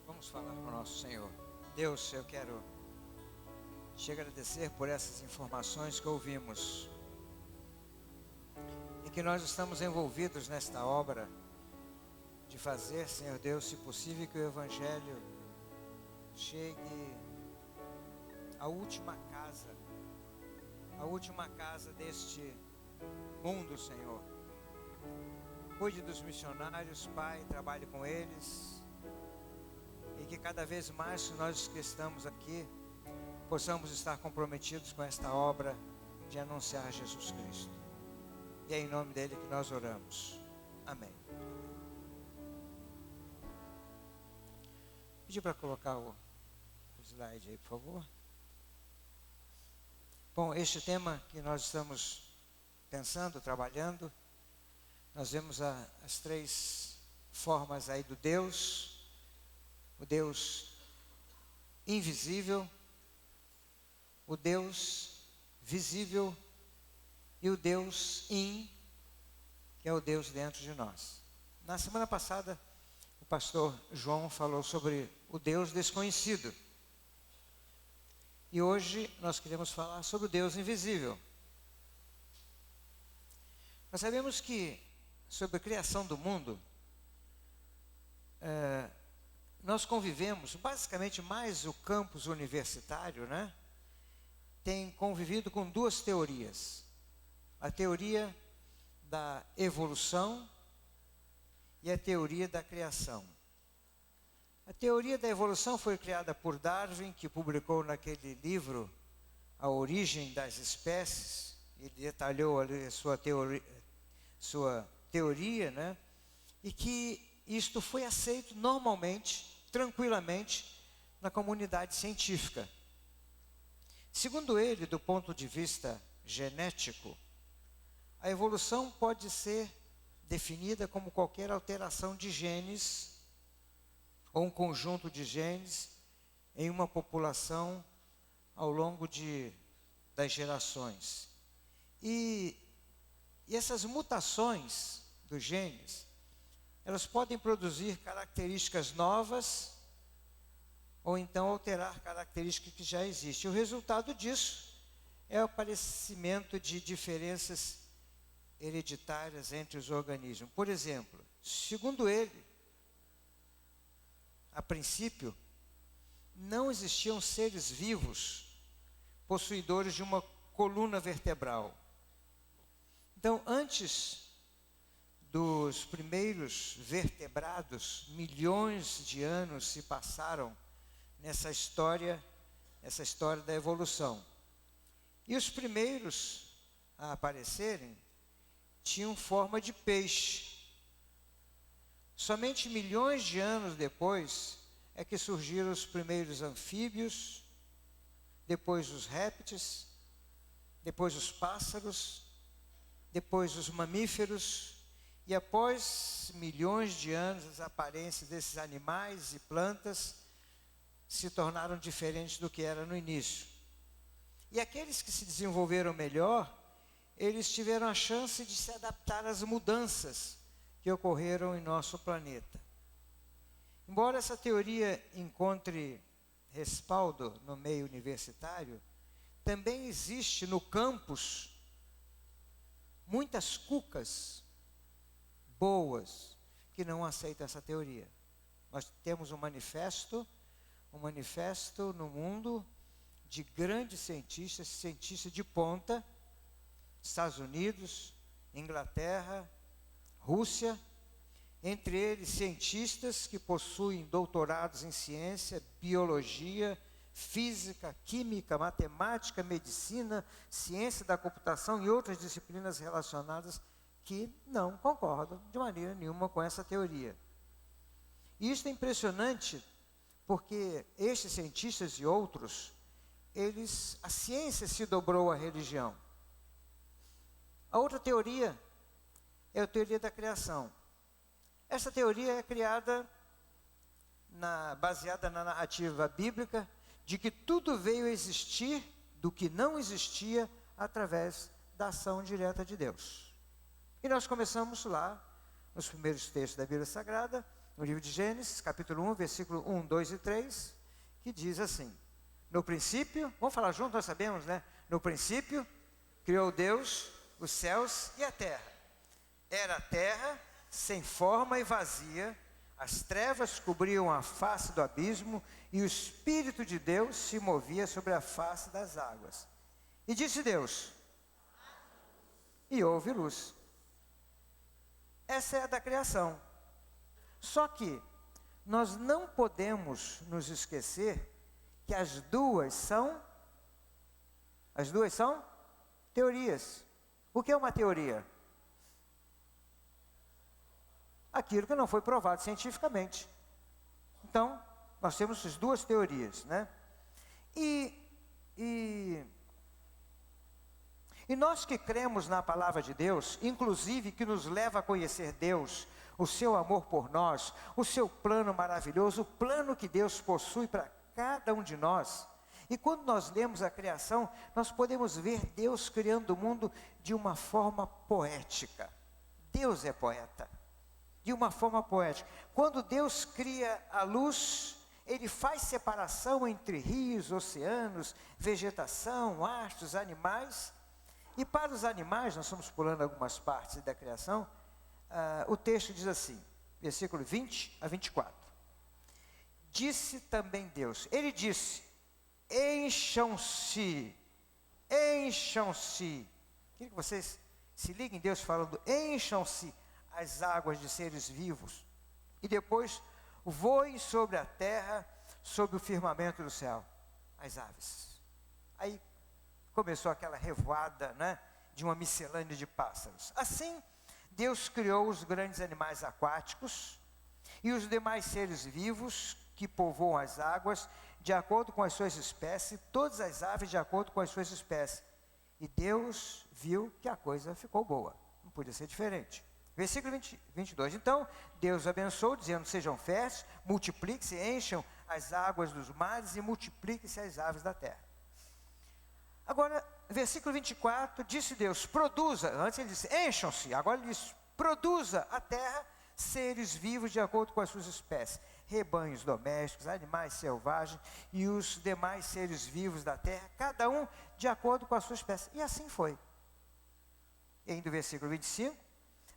Vamos falar com o nosso Senhor. Deus, eu quero te agradecer por essas informações que ouvimos e que nós estamos envolvidos nesta obra de fazer, Senhor Deus, se possível, que o Evangelho chegue à última casa deste mundo, Senhor. Cuide dos missionários, Pai, trabalhe com eles. E que cada vez mais nós que estamos aqui possamos estar comprometidos com esta obra de anunciar Jesus Cristo. E é em nome dele que nós oramos. Amém. Pedir para colocar o slide aí, por favor. Bom, este tema que nós estamos pensando, trabalhando, nós vemos as três formas aí do Deus: o Deus invisível, o Deus visível e o Deus que é o Deus dentro de nós. Na semana passada, o pastor João falou sobre o Deus desconhecido. E hoje nós queremos falar sobre o Deus invisível. Nós sabemos que, sobre a criação do mundo, nós convivemos, basicamente mais o campus universitário, né? Tem convivido com duas teorias. A teoria da evolução e a teoria da criação. A teoria da evolução foi criada por Darwin, que publicou naquele livro A Origem das Espécies. Ele detalhou ali a sua teoria, né? E que isto foi aceito normalmente, tranquilamente, na comunidade científica. Segundo ele, do ponto de vista genético, a evolução pode ser definida como qualquer alteração de genes ou um conjunto de genes em uma população ao longo das gerações. E essas mutações dos genes, elas podem produzir características novas ou então alterar características que já existem. O resultado disso é o aparecimento de diferenças hereditárias entre os organismos. Por exemplo, segundo ele, a princípio, não existiam seres vivos possuidores de uma coluna vertebral. Então, antes dos primeiros vertebrados, milhões de anos se passaram nessa história da evolução. E os primeiros a aparecerem tinham forma de peixe. Somente milhões de anos depois é que surgiram os primeiros anfíbios, depois os répteis, depois os pássaros, depois os mamíferos, e após milhões de anos as aparências desses animais e plantas se tornaram diferentes do que era no início. E aqueles que se desenvolveram melhor, eles tiveram a chance de se adaptar às mudanças que ocorreram em nosso planeta. Embora essa teoria encontre respaldo no meio universitário, também existe no campus muitas cucas boas que não aceitam essa teoria. Nós temos um manifesto no mundo de grandes cientistas de ponta, Estados Unidos, Inglaterra, Rússia, entre eles cientistas que possuem doutorados em ciência, biologia, física, química, matemática, medicina, ciência da computação e outras disciplinas relacionadas que não concordam de maneira nenhuma com essa teoria. E isso é impressionante porque estes cientistas e outros, a ciência se dobrou à religião. A outra teoria é a teoria da criação. Essa teoria é criada baseada na narrativa bíblica de que tudo veio a existir do que não existia através da ação direta de Deus. E nós começamos lá, nos primeiros textos da Bíblia Sagrada, no livro de Gênesis, capítulo 1, versículo 1, 2 e 3, que diz assim: no princípio, vamos falar junto, nós sabemos, né? No princípio, criou Deus os céus e a terra. Era a terra sem forma e vazia, as trevas cobriam a face do abismo e o Espírito de Deus se movia sobre a face das águas. E disse Deus, e houve luz. Essa é a da criação. Só que nós não podemos nos esquecer que as duas são teorias. O que é uma teoria? aquilo que não foi provado cientificamente. Então, nós temos essas duas teorias, né? E nós que cremos na palavra de Deus, inclusive que nos leva a conhecer Deus, o seu amor por nós, o seu plano maravilhoso, o plano que Deus possui para cada um de nós. E quando nós lemos a criação, nós podemos ver Deus criando o mundo de uma forma poética. Deus é poeta, de uma forma poética. Quando Deus cria a luz, Ele faz separação entre rios, oceanos, vegetação, astros, animais. E para os animais, nós estamos pulando algumas partes da criação, o texto diz assim, versículo 20 a 24. Disse também Deus, Ele disse, encham-se. Queria que vocês se liguem em Deus falando, encham-se as águas de seres vivos. E depois, voem sobre a terra, sobre o firmamento do céu, as aves. Aí começou aquela revoada, né, de uma miscelânea de pássaros. Assim, Deus criou os grandes animais aquáticos e os demais seres vivos que povoam as águas, de acordo com as suas espécies, todas as aves de acordo com as suas espécies. E Deus viu que a coisa ficou boa, não podia ser diferente. Versículo 22. Então, Deus abençoou, dizendo, sejam férteis, multipliquem-se, encham as águas dos mares e multipliquem-se as aves da terra. Agora, versículo 24, disse Deus, produza, antes ele disse, encham-se, agora ele diz, produza a terra seres vivos de acordo com as suas espécies, rebanhos domésticos, animais selvagens e os demais seres vivos da terra, cada um de acordo com a sua espécie. E assim foi. E ainda o versículo 25,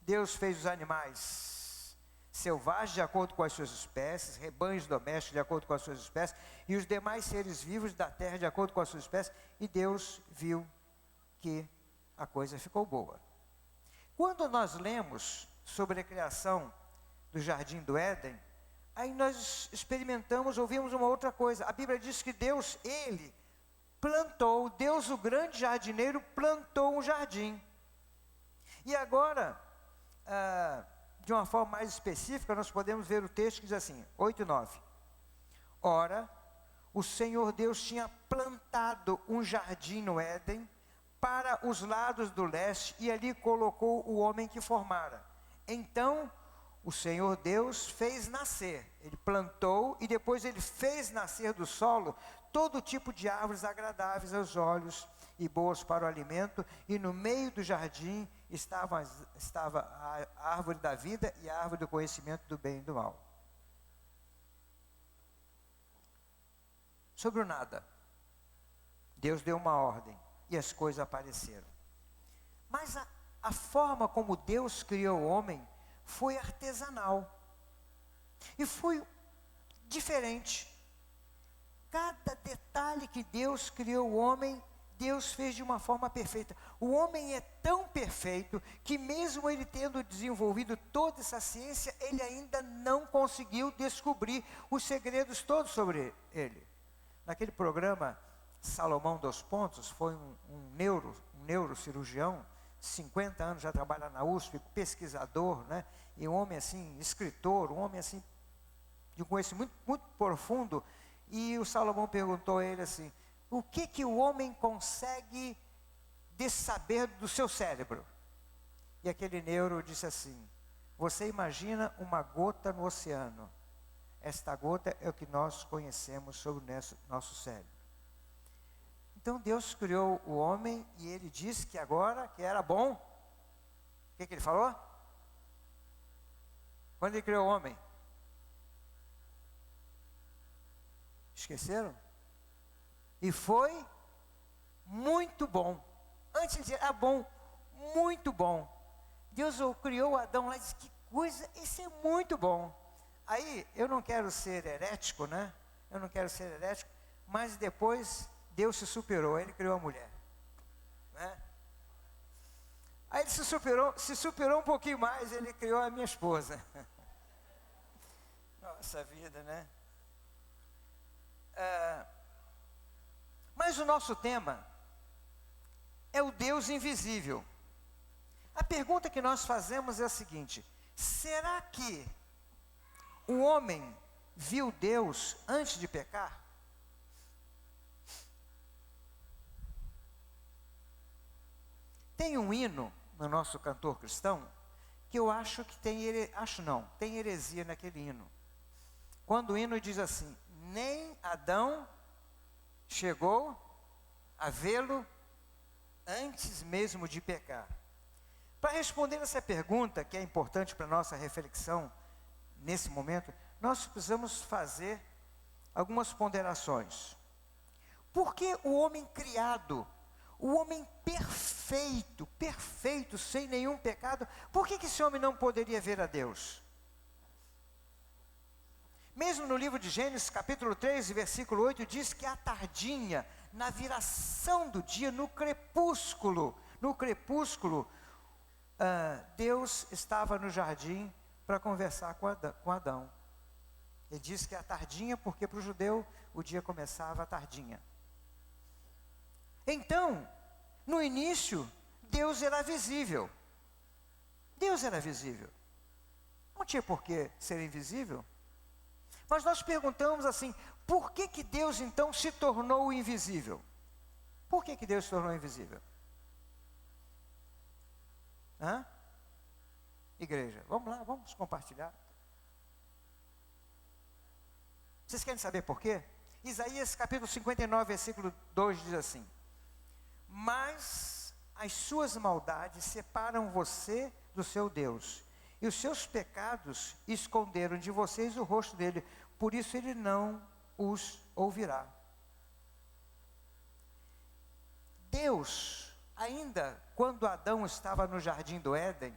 Deus fez os animais selvagens de acordo com as suas espécies, rebanhos domésticos de acordo com as suas espécies, e os demais seres vivos da terra de acordo com as suas espécies, e Deus viu que a coisa ficou boa. Quando nós lemos sobre a criação do Jardim do Éden, aí nós experimentamos, ouvimos uma outra coisa. A Bíblia diz que Deus, Ele plantou, Deus o grande jardineiro plantou um jardim. E agora, de uma forma mais específica, nós podemos ver o texto que diz assim, 8 e 9. Ora, o Senhor Deus tinha plantado um jardim no Éden, para os lados do leste, e ali colocou o homem que formara. Então, o Senhor Deus fez nascer, Ele plantou, e depois Ele fez nascer do solo, todo tipo de árvores agradáveis aos olhos, e boas para o alimento, e no meio do jardim estava a árvore da vida, e a árvore do conhecimento do bem e do mal. Sobre o nada, Deus deu uma ordem, e as coisas apareceram. Mas a forma como Deus criou o homem foi artesanal. E foi diferente. Cada detalhe que Deus criou o homem, Deus fez de uma forma perfeita. O homem é tão perfeito que mesmo ele tendo desenvolvido toda essa ciência, ele ainda não conseguiu descobrir os segredos todos sobre ele. Naquele programa Salomão dos Pontos, foi um neurocirurgião, 50 anos já trabalha na USP, pesquisador, né? E um homem assim, escritor, um homem assim, de um conhecimento muito profundo. E o Salomão perguntou a ele assim, o que o homem consegue saber do seu cérebro? E aquele neuro disse assim, você imagina uma gota no oceano, esta gota é o que nós conhecemos sobre o nosso cérebro. Então Deus criou o homem e Ele disse que agora, que era bom. O que Ele falou? Quando Ele criou o homem? Esqueceram? E foi muito bom. Antes de dizer, bom, muito bom. Deus criou Adão lá e disse, que coisa, isso é muito bom. Aí, eu não quero ser herético, né? Eu não quero ser herético, mas depois Deus se superou, Ele criou a mulher, né? Aí Ele se superou um pouquinho mais, Ele criou a minha esposa. Nossa vida, né? Mas o nosso tema é o Deus invisível. A pergunta que nós fazemos é a seguinte, Será que o homem viu Deus antes de pecar? Tem um hino no nosso cantor cristão que eu acho que tem heresia naquele hino. Quando o hino diz assim: nem Adão chegou a vê-lo antes mesmo de pecar. Para responder essa pergunta, que é importante para a nossa reflexão nesse momento, nós precisamos fazer algumas ponderações. Por que o homem criado, o homem perfeito, sem nenhum pecado, por que esse homem não poderia ver a Deus? Mesmo no livro de Gênesis, capítulo 3, versículo 8, diz que à tardinha, na viração do dia, no crepúsculo, Deus estava no jardim para conversar com Adão. Ele diz que à tardinha, porque para o judeu o dia começava à tardinha. Então, no início, Deus era visível. Não tinha por que ser invisível. Mas nós perguntamos assim: por que Deus então se tornou invisível? Por que Deus se tornou invisível? Igreja, vamos lá, vamos compartilhar. Vocês querem saber por quê? Isaías capítulo 59, versículo 2 diz assim: mas as suas maldades separam você do seu Deus, e os seus pecados esconderam de vocês o rosto dele, por isso ele não os ouvirá. Deus, ainda quando Adão estava no jardim do Éden,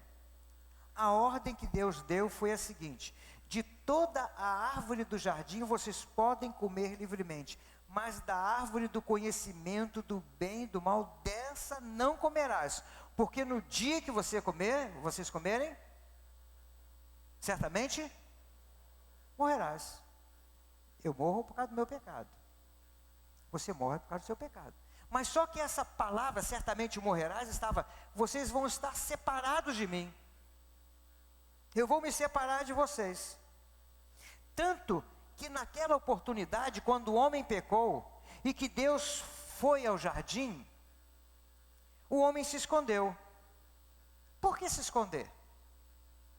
a ordem que Deus deu foi a seguinte: de toda a árvore do jardim vocês podem comer livremente, mas da árvore do conhecimento do bem e do mal, dessa não comerás, porque no dia que vocês comerem, certamente morrerás. Eu morro por causa do meu pecado, você morre por causa do seu pecado. Mas só que essa palavra, certamente morrerás, vocês vão estar separados de mim, eu vou me separar de vocês. Tanto que naquela oportunidade, quando o homem pecou, e que Deus foi ao jardim, o homem se escondeu. Por que se esconder?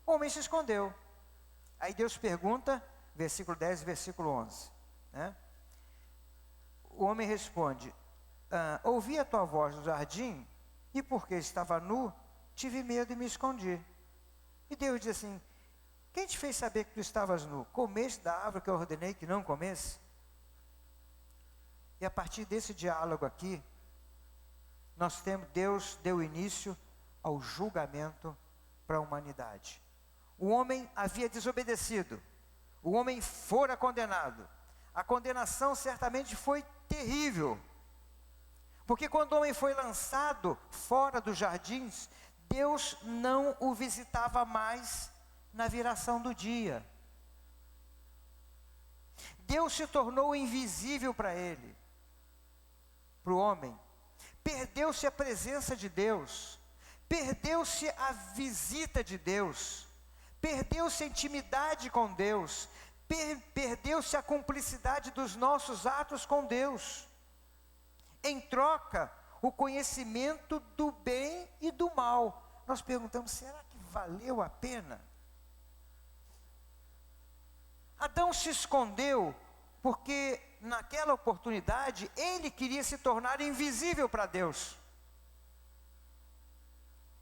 O homem se escondeu. Aí Deus pergunta, versículo 10 e versículo 11, né? O homem responde: ouvi a tua voz no jardim, e porque estava nu, tive medo e me escondi. E Deus diz assim: quem te fez saber que tu estavas nu? Comeste da árvore que eu ordenei que não comesse? E a partir desse diálogo aqui, Deus deu início ao julgamento para a humanidade. O homem havia desobedecido, o homem fora condenado. A condenação certamente foi terrível, porque quando o homem foi lançado fora dos jardins, Deus não o visitava mais na viração do dia. Deus se tornou invisível para ele, para o homem. Perdeu-se a presença de Deus, perdeu-se a visita de Deus, perdeu-se a intimidade com Deus, perdeu-se a cumplicidade dos nossos atos com Deus. Em troca, o conhecimento do bem e do mal. Nós perguntamos: será que valeu a pena? Adão se escondeu porque naquela oportunidade ele queria se tornar invisível para Deus.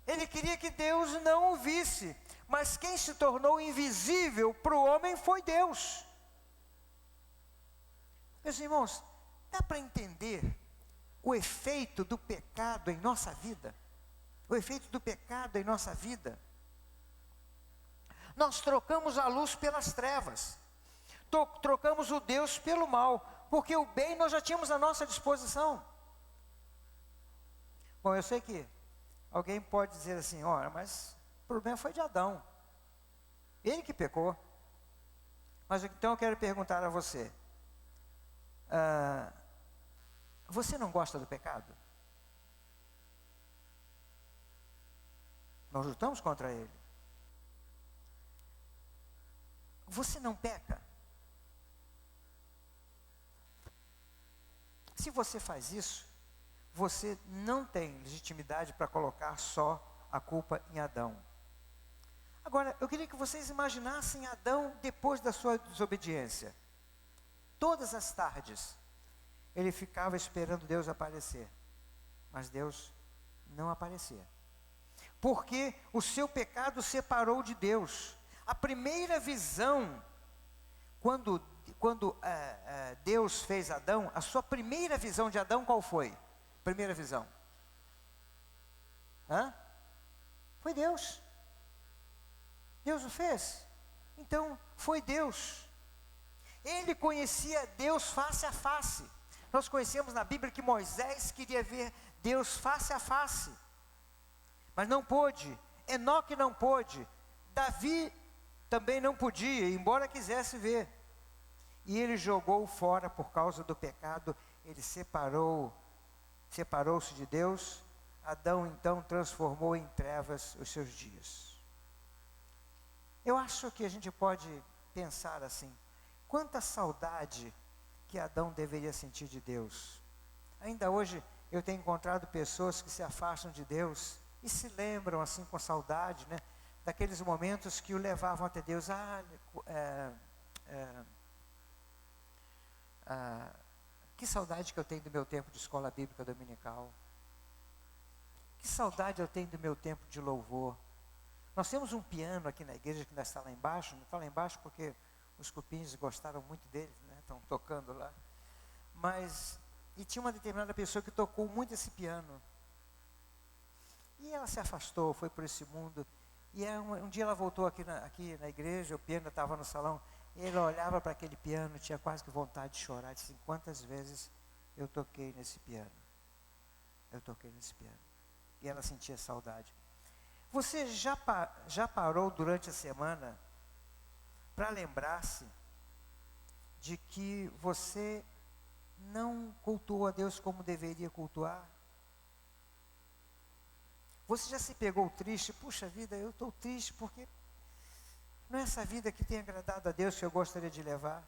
Ele queria que Deus não o visse, mas quem se tornou invisível para o homem foi Deus. Meus irmãos, dá para entender o efeito do pecado em nossa vida? O efeito do pecado em nossa vida. Nós trocamos a luz pelas trevas, trocamos o Deus pelo mal, porque o bem nós já tínhamos à nossa disposição. Bom, eu sei que alguém pode dizer assim: olha, mas o problema foi de Adão, ele que pecou. Mas então eu quero perguntar a você: você não gosta do pecado? Nós lutamos contra ele. você não peca? Se você faz isso, você não tem legitimidade para colocar só a culpa em Adão. Agora, eu queria que vocês imaginassem Adão depois da sua desobediência. Todas as tardes, ele ficava esperando Deus aparecer, mas Deus não aparecia. Porque o seu pecado separou de Deus. A primeira visão, quando Deus fez Adão, a sua primeira visão de Adão qual foi? Primeira visão. Foi Deus. Deus o fez. Então, foi Deus. Ele conhecia Deus face a face. Nós conhecemos na Bíblia que Moisés queria ver Deus face a face, mas não pôde. Enoque não pôde. Davi também não podia, embora quisesse ver. E ele jogou fora por causa do pecado. Ele separou-se de Deus. Adão então transformou em trevas os seus dias. Eu acho que a gente pode pensar assim: quanta saudade que Adão deveria sentir de Deus. Ainda hoje eu tenho encontrado pessoas que se afastam de Deus e se lembram assim com saudade, né, daqueles momentos que o levavam até Deus. Que saudade que eu tenho do meu tempo de escola bíblica dominical. Que saudade eu tenho do meu tempo de louvor. Nós temos um piano aqui na igreja que ainda está lá embaixo. Não está lá embaixo porque os cupins gostaram muito dele, né? Estão tocando lá. E tinha uma determinada pessoa que tocou muito esse piano. E ela se afastou, foi por esse mundo. E um dia ela voltou aqui na igreja, o piano estava no salão. E ela olhava para aquele piano, tinha quase que vontade de chorar. Disse: quantas vezes eu toquei nesse piano? Eu toquei nesse piano. E ela sentia saudade. Você já parou durante a semana para lembrar-se de que você não cultuou a Deus como deveria cultuar? Você já se pegou triste? Puxa vida, eu estou triste porque não é essa vida que tem agradado a Deus que eu gostaria de levar.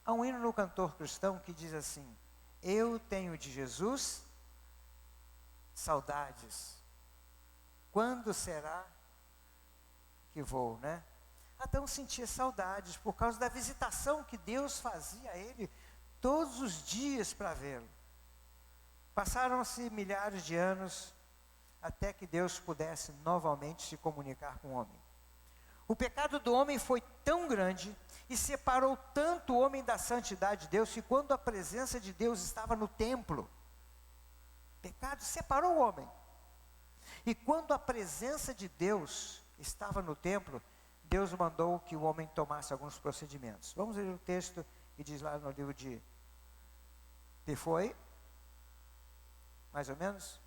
Há um hino no cantor cristão que diz assim: eu tenho de Jesus saudades. Quando será que vou, né? Adão sentia saudades por causa da visitação que Deus fazia a ele todos os dias para vê-lo. Passaram-se milhares de anos até que Deus pudesse novamente se comunicar com o homem. O pecado do homem foi tão grande e separou tanto o homem da santidade de Deus que quando a presença de Deus estava no templo, o pecado separou o homem. E quando a presença de Deus estava no templo, Deus mandou que o homem tomasse alguns procedimentos. Vamos ler o texto que diz lá no livro de foi, mais ou menos?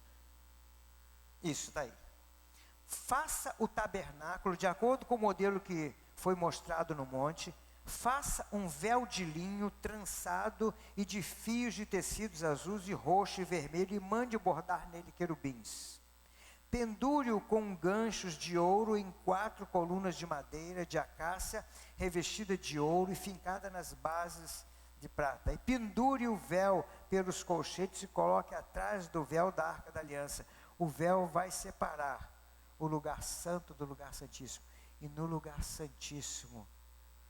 Isso, está aí. Faça o tabernáculo de acordo com o modelo que foi mostrado no monte. Faça um véu de linho trançado e de fios de tecidos azuis e roxo e vermelho e mande bordar nele querubins. Pendure-o com ganchos de ouro em 4 colunas de madeira de acácia, revestida de ouro e fincada nas bases de prata. E pendure o véu pelos colchetes e coloque atrás do véu da Arca da Aliança. O véu vai separar o lugar santo do lugar santíssimo. E no lugar santíssimo,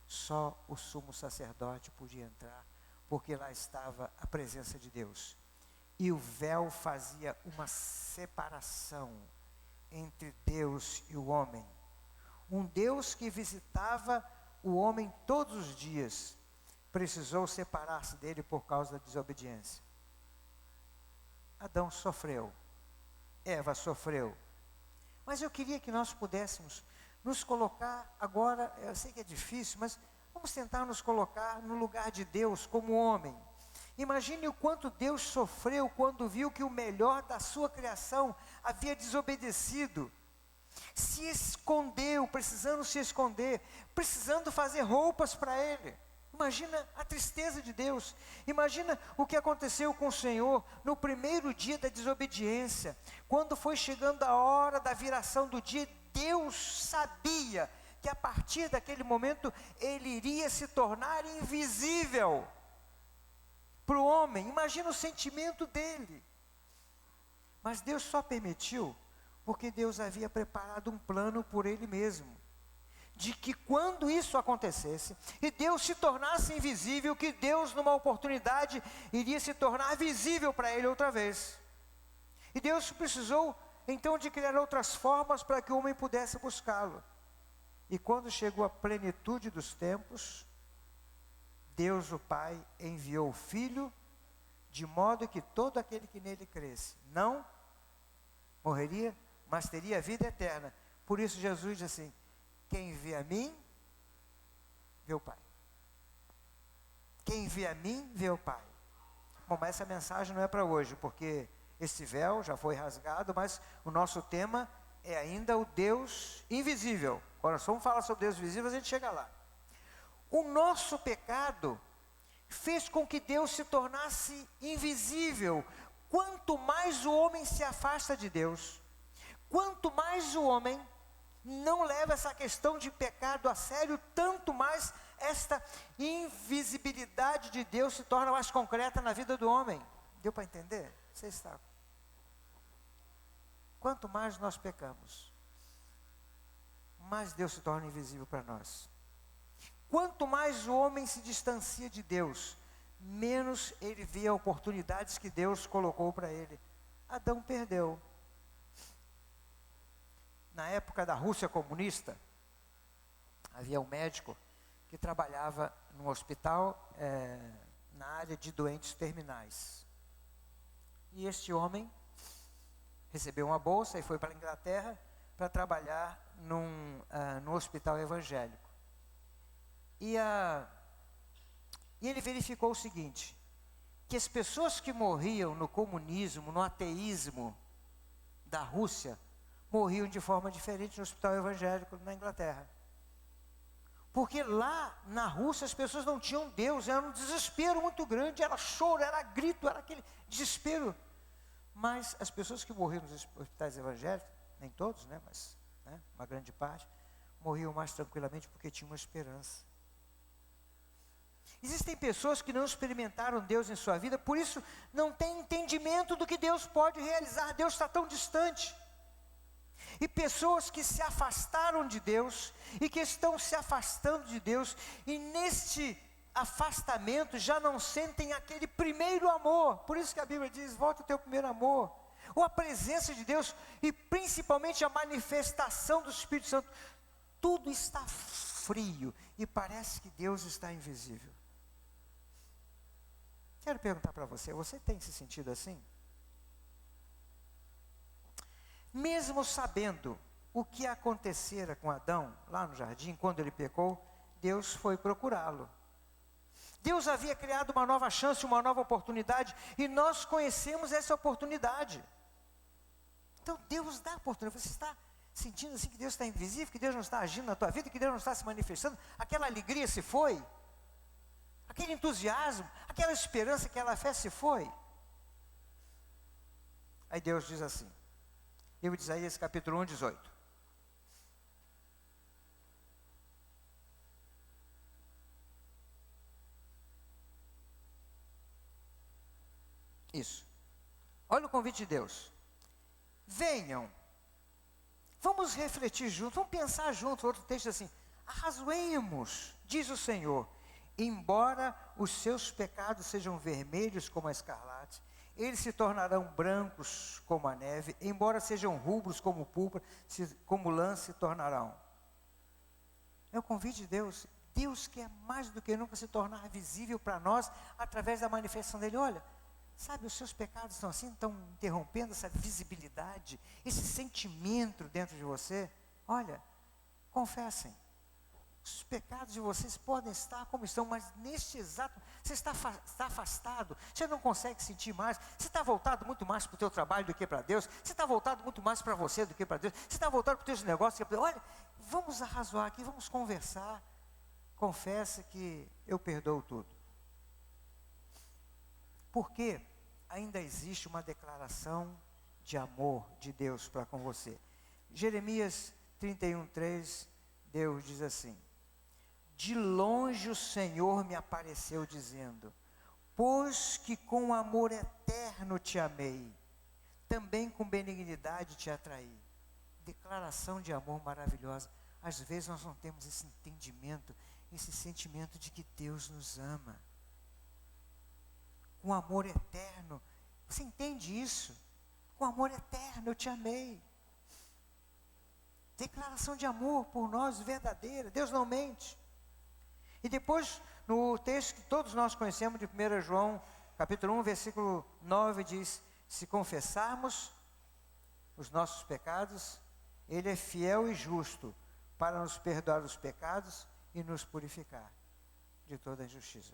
só o sumo sacerdote podia entrar, porque lá estava a presença de Deus. E o véu fazia uma separação entre Deus e o homem. Um Deus que visitava o homem todos os dias, precisou separar-se dele por causa da desobediência. Adão sofreu, Eva sofreu. Mas eu queria que nós pudéssemos nos colocar agora, eu sei que é difícil, mas vamos tentar nos colocar no lugar de Deus como homem. Imagine o quanto Deus sofreu quando viu que o melhor da sua criação havia desobedecido. Se escondeu, precisando se esconder, precisando fazer roupas para ele. Imagina a tristeza de Deus. Imagina o que aconteceu com o Senhor no primeiro dia da desobediência. Quando foi chegando a hora da viração do dia, Deus sabia que a partir daquele momento ele iria se tornar invisível para o homem. Imagina o sentimento dele. Mas Deus só permitiu porque Deus havia preparado um plano por Ele mesmo, de que quando isso acontecesse, e Deus se tornasse invisível, que Deus numa oportunidade iria se tornar visível para ele outra vez. E Deus precisou então de criar outras formas para que o homem pudesse buscá-lo. E quando chegou a plenitude dos tempos, Deus o Pai enviou o Filho, de modo que todo aquele que nele cresce, não morreria, mas teria vida eterna. Por isso Jesus diz assim: quem vê a mim, vê o Pai. Quem vê a mim, vê o Pai. Bom, mas essa mensagem não é para hoje, porque esse véu já foi rasgado, mas o nosso tema é ainda o Deus invisível. Quando nós vamos falar sobre Deus invisível, a gente chega lá. O nosso pecado fez com que Deus se tornasse invisível. Quanto mais o homem se afasta de Deus, quanto mais o homem não leva essa questão de pecado a sério, tanto mais esta invisibilidade de Deus se torna mais concreta na vida do homem. Deu para entender? Você está. Quanto mais nós pecamos, mais Deus se torna invisível para nós. Quanto mais o homem se distancia de Deus, menos ele vê as oportunidades que Deus colocou para ele. Adão perdeu. Na época da Rússia comunista, havia um médico que trabalhava num hospital na área de doentes terminais. E este homem recebeu uma bolsa e foi para a Inglaterra para trabalhar num hospital evangélico. E ele verificou o seguinte, que as pessoas que morriam no comunismo, no ateísmo da Rússia, morriam de forma diferente no hospital evangélico na Inglaterra. Porque lá na Rússia as pessoas não tinham Deus, era um desespero muito grande, era choro, era grito, era aquele desespero. Mas as pessoas que morriam nos hospitais evangélicos, nem todos, mas uma grande parte, morriam mais tranquilamente porque tinham uma esperança. Existem pessoas que não experimentaram Deus em sua vida, por isso não têm entendimento do que Deus pode realizar. Deus está tão distante. E pessoas que se afastaram de Deus e que estão se afastando de Deus, e neste afastamento já não sentem aquele primeiro amor. Por isso que a Bíblia diz: volta ao teu primeiro amor. Ou a presença de Deus e principalmente a manifestação do Espírito Santo. Tudo está frio e parece que Deus está invisível. Quero perguntar para você, você tem se sentido assim? Mesmo sabendo o que acontecera com Adão, lá no jardim, quando ele pecou, Deus foi procurá-lo. Deus havia criado uma nova chance, uma nova oportunidade, e nós conhecemos essa oportunidade. Então Deus dá a oportunidade. Você está sentindo assim que Deus está invisível, que Deus não está agindo na tua vida, que Deus não está se manifestando? Aquela alegria se foi? Aquele entusiasmo, aquela esperança, aquela fé se foi? Aí Deus diz assim, livro de Isaías capítulo 1, 18. Isso. Olha o convite de Deus. Venham, vamos refletir juntos, vamos pensar juntos. Outro texto assim: arrazoemos, diz o Senhor, embora os seus pecados sejam vermelhos como a escarlate, eles se tornarão brancos como a neve, embora sejam rubros como púrpura, como lã se tornarão. É o convite de Deus. Deus quer mais do que nunca se tornar visível para nós, através da manifestação dele. Olha, sabe, os seus pecados estão assim, estão interrompendo essa visibilidade, esse sentimento dentro de você. Olha, confessem. Os pecados de vocês podem estar como estão, mas neste exato, você está afastado, você não consegue sentir mais, você está voltado muito mais para o teu trabalho do que para Deus, você está voltado muito mais para você do que para Deus, você está voltado para os teus negócios do que para Deus. Olha, vamos arrazoar aqui, vamos conversar. Confessa que eu perdoo tudo. Porque ainda existe uma declaração de amor de Deus para com você. Jeremias 31:3 Deus diz assim: de longe o Senhor me apareceu dizendo, pois que com amor eterno te amei, também com benignidade te atraí. Declaração de amor maravilhosa. Às vezes nós não temos esse entendimento, esse sentimento de que Deus nos ama. Com amor eterno. Você entende isso? Com amor eterno eu te amei. Declaração de amor por nós verdadeira. Deus não mente. E depois, no texto que todos nós conhecemos de 1 João, capítulo 1, versículo 9, diz: se confessarmos os nossos pecados, Ele é fiel e justo para nos perdoar os pecados e nos purificar de toda injustiça.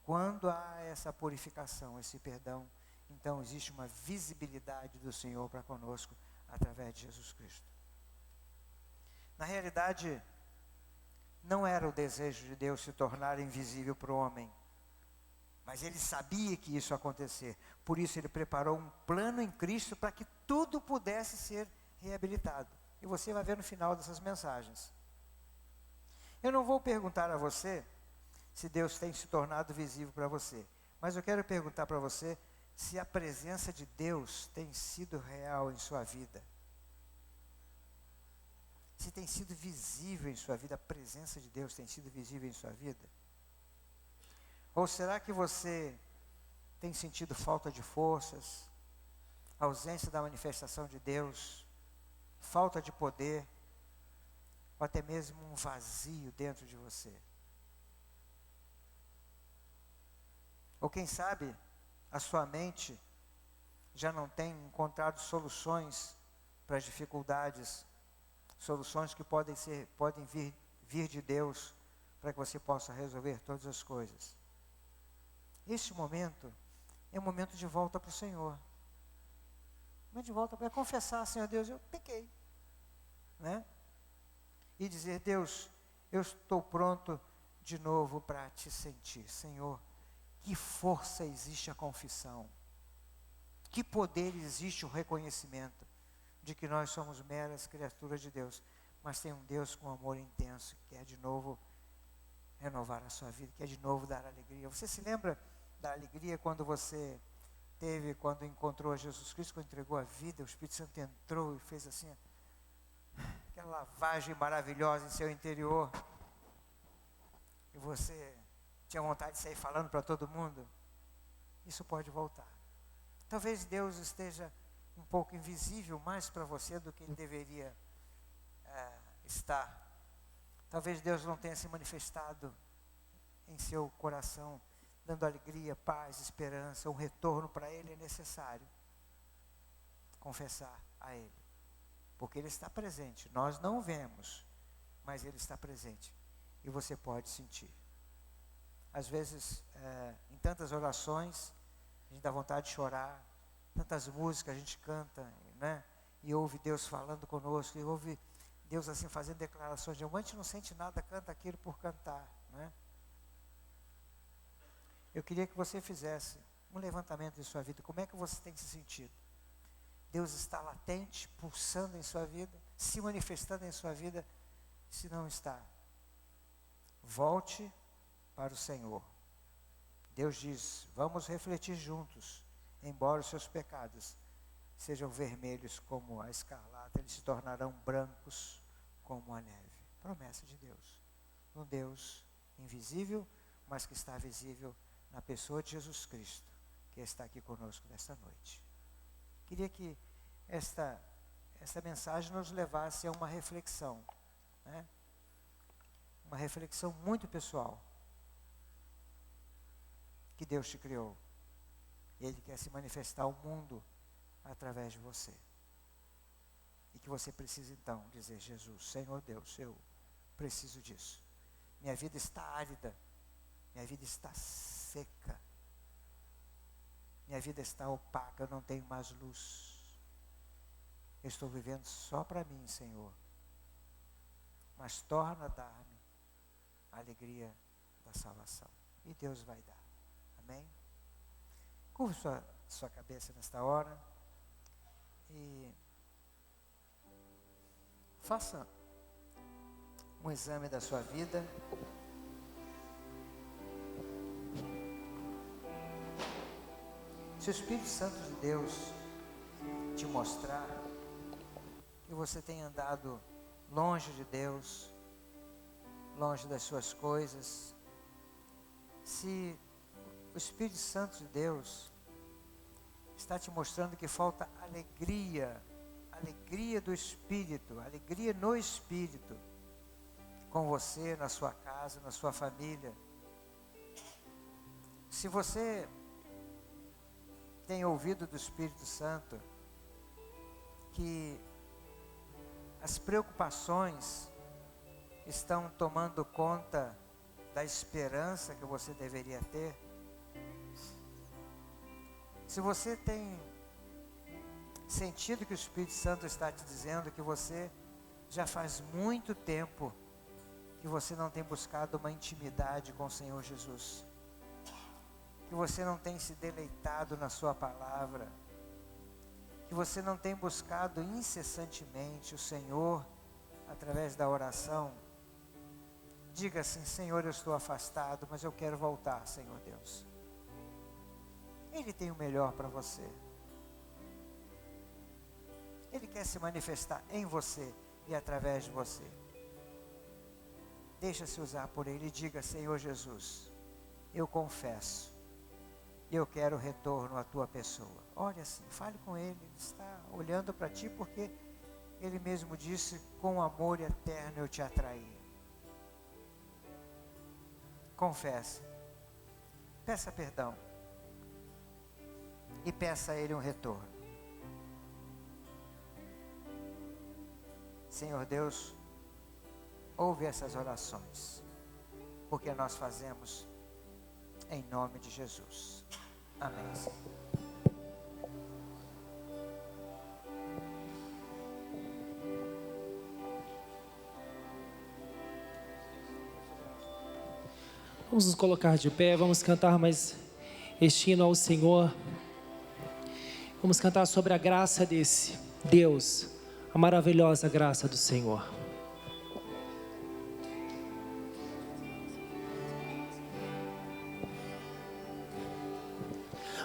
Quando há essa purificação, esse perdão, então existe uma visibilidade do Senhor para conosco através de Jesus Cristo. Na realidade, não era o desejo de Deus se tornar invisível para o homem, mas Ele sabia que isso ia acontecer. Por isso Ele preparou um plano em Cristo para que tudo pudesse ser reabilitado. E você vai ver no final dessas mensagens. Eu não vou perguntar a você se Deus tem se tornado visível para você, mas eu quero perguntar para você se a presença de Deus tem sido real em sua vida. Se tem sido visível em sua vida, a presença de Deus tem sido visível em sua vida? Ou será que você tem sentido falta de forças, ausência da manifestação de Deus, falta de poder, ou até mesmo um vazio dentro de você? Ou quem sabe a sua mente já não tem encontrado soluções para as dificuldades, soluções que podem vir de Deus para que você possa resolver todas as coisas. Este momento é um momento de volta para o Senhor. Um momento de volta para confessar: Senhor Deus, eu pequei, né? E dizer: Deus, eu estou pronto de novo para te sentir. Senhor, que força existe a confissão, que poder existe o reconhecimento de que nós somos meras criaturas de Deus, mas tem um Deus com amor intenso, que quer de novo renovar a sua vida, quer de novo dar alegria. Você se lembra da alegria quando você teve, quando encontrou Jesus Cristo, quando entregou a vida, o Espírito Santo entrou e fez assim, aquela lavagem maravilhosa em seu interior, e você tinha vontade de sair falando para todo mundo? Isso pode voltar. Talvez Deus esteja um pouco invisível mais para você do que Ele deveria estar. Talvez Deus não tenha se manifestado em seu coração, dando alegria, paz, esperança. Um retorno para Ele é necessário. Confessar a Ele, porque Ele está presente. Nós não vemos, mas Ele está presente e você pode sentir. Às vezes, em tantas orações, a gente dá vontade de chorar, tantas músicas a gente canta, né? E ouve Deus falando conosco, e ouve Deus assim fazendo declarações de amor. A gente não sente nada, canta aquilo por cantar, né? Eu queria que você fizesse um levantamento de sua vida. Como é que você tem se sentido? Deus está latente, pulsando em sua vida, se manifestando em sua vida? Se não está, volte para o Senhor. Deus diz: vamos refletir juntos. Embora os seus pecados sejam vermelhos como a escarlata, eles se tornarão brancos como a neve. Promessa de Deus. Um Deus invisível, mas que está visível na pessoa de Jesus Cristo, que está aqui conosco nesta noite. Queria que esta mensagem nos levasse a uma reflexão, né? Uma reflexão muito pessoal. Que Deus te criou. Ele quer se manifestar ao mundo através de você. E que você precisa então dizer: Jesus, Senhor Deus, eu preciso disso. Minha vida está árida. Minha vida está seca. Minha vida está opaca, eu não tenho mais luz. Eu estou vivendo só para mim, Senhor. Mas torna a dar-me a alegria da salvação. E Deus vai dar. Amém? Curva sua cabeça nesta hora e faça um exame da sua vida. Se o Espírito Santo de Deus te mostrar que você tem andado longe de Deus, longe das suas coisas, se o Espírito Santo de Deus está te mostrando que falta alegria, alegria do Espírito, alegria no Espírito, com você, na sua casa, na sua família. Se você tem ouvido do Espírito Santo que as preocupações estão tomando conta da esperança que você deveria ter, se você tem sentido que o Espírito Santo está te dizendo que você já faz muito tempo que você não tem buscado uma intimidade com o Senhor Jesus, que você não tem se deleitado na sua palavra, que você não tem buscado incessantemente o Senhor através da oração, diga assim: Senhor, eu estou afastado, mas eu quero voltar, Senhor Deus. Ele tem o melhor para você. Ele quer se manifestar em você e através de você. Deixa-se usar por Ele e diga: Senhor Jesus, eu confesso, eu quero retorno à Tua pessoa. Olha assim, fale com Ele, Ele está olhando para ti porque Ele mesmo disse: com amor eterno eu te atraí. Confesse, peça perdão e peça a Ele um retorno. Senhor Deus, ouve essas orações, porque nós fazemos em nome de Jesus. Amém. Vamos nos colocar de pé, vamos cantar mais este hino ao Senhor. Vamos cantar sobre a graça desse Deus, a maravilhosa graça do Senhor.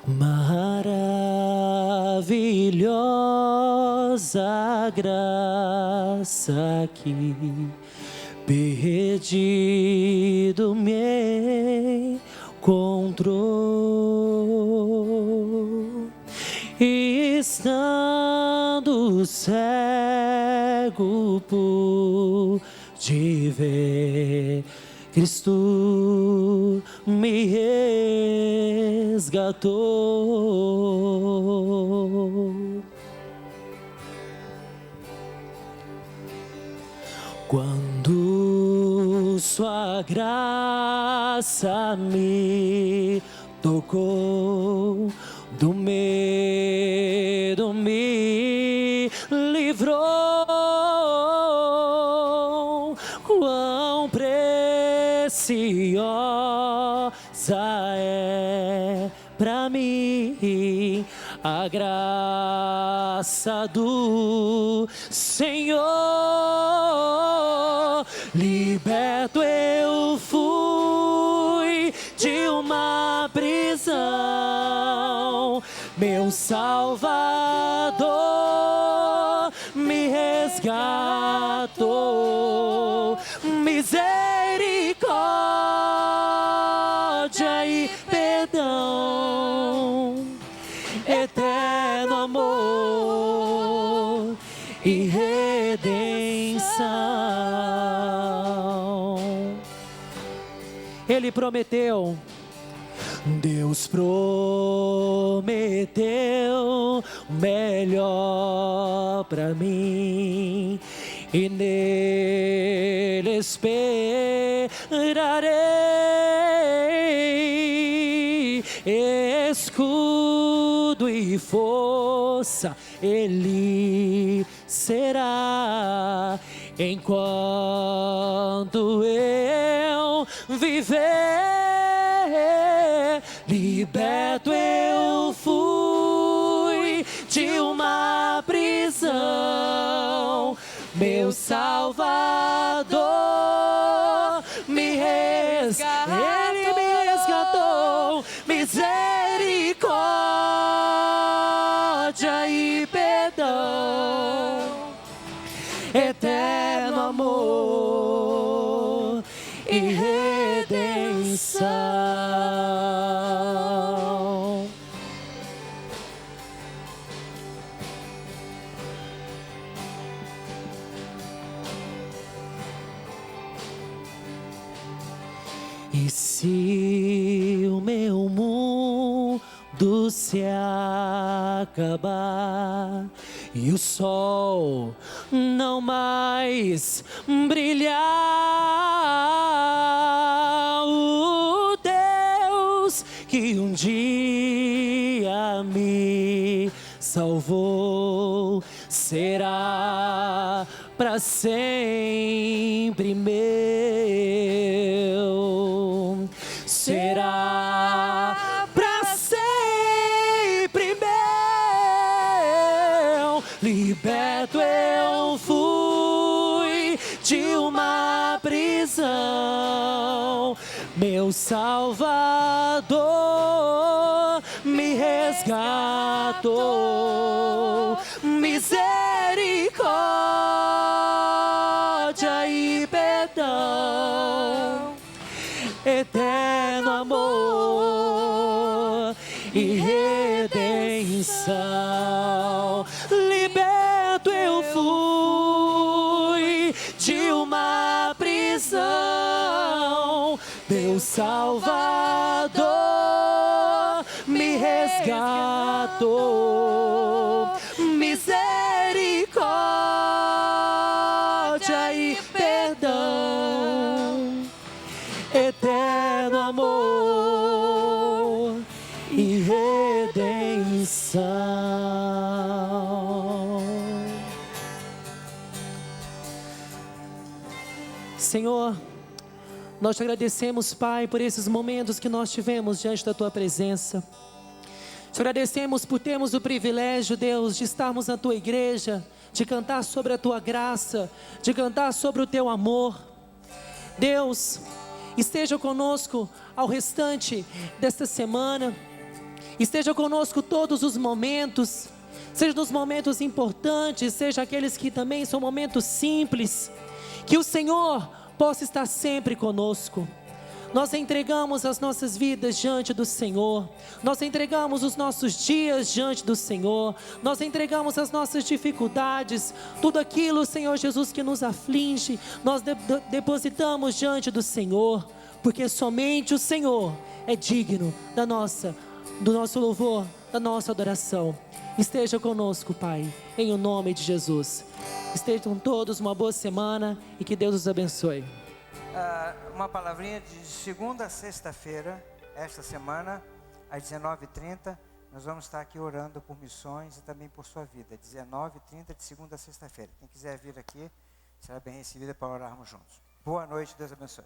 Maravilhosa graça que perdido me encontrou, estando cego pude ver, Cristo me resgatou. Quando sua graça me tocou, do medo me livrou. Quão preciosa é pra mim a graça do Senhor. Liberto eu fui de uma prisão, meu Salvador me resgatou. Misericórdia e perdão, eterno amor e redenção. Ele prometeu, Deus prometeu melhor pra mim, e nele esperarei. Escudo e força Ele será enquanto eu viver. Liberto eu fui de uma prisão, meu Salvador Ele me resgatou, misericórdia e perdão, eterno amor e redenção. E se o meu mundo se acabar e o sol não mais brilhar, o Deus que um dia me salvou será para sempre meu, será para sempre meu. Liberto eu fui de uma prisão, meu Salvador me resgatou, misericórdia e perdão, eterno amor e redenção. Liberto eu fui de uma prisão, meu Salvador me resgatou, misericórdia e perdão, eterno amor e redenção. Senhor, nós te agradecemos, Pai, por esses momentos que nós tivemos diante da Tua presença. Te agradecemos por termos o privilégio, Deus, de estarmos na Tua igreja, de cantar sobre a Tua graça, de cantar sobre o Teu amor. Deus, esteja conosco ao restante desta semana, esteja conosco todos os momentos, seja nos momentos importantes, seja aqueles que também são momentos simples, que o Senhor possa estar sempre conosco. Nós entregamos as nossas vidas diante do Senhor, nós entregamos os nossos dias diante do Senhor, nós entregamos as nossas dificuldades, tudo aquilo, Senhor Jesus, que nos aflige, nós depositamos diante do Senhor, porque somente o Senhor é digno do nosso louvor, da nossa adoração. Esteja conosco, Pai, em o nome de Jesus. Estejam todos uma boa semana e que Deus os abençoe. Uma palavrinha de segunda a sexta-feira, esta semana, às 19h30, nós vamos estar aqui orando por missões e também por sua vida. 19h30 de segunda a sexta-feira. Quem quiser vir aqui, será bem recebida para orarmos juntos. Boa noite, Deus abençoe.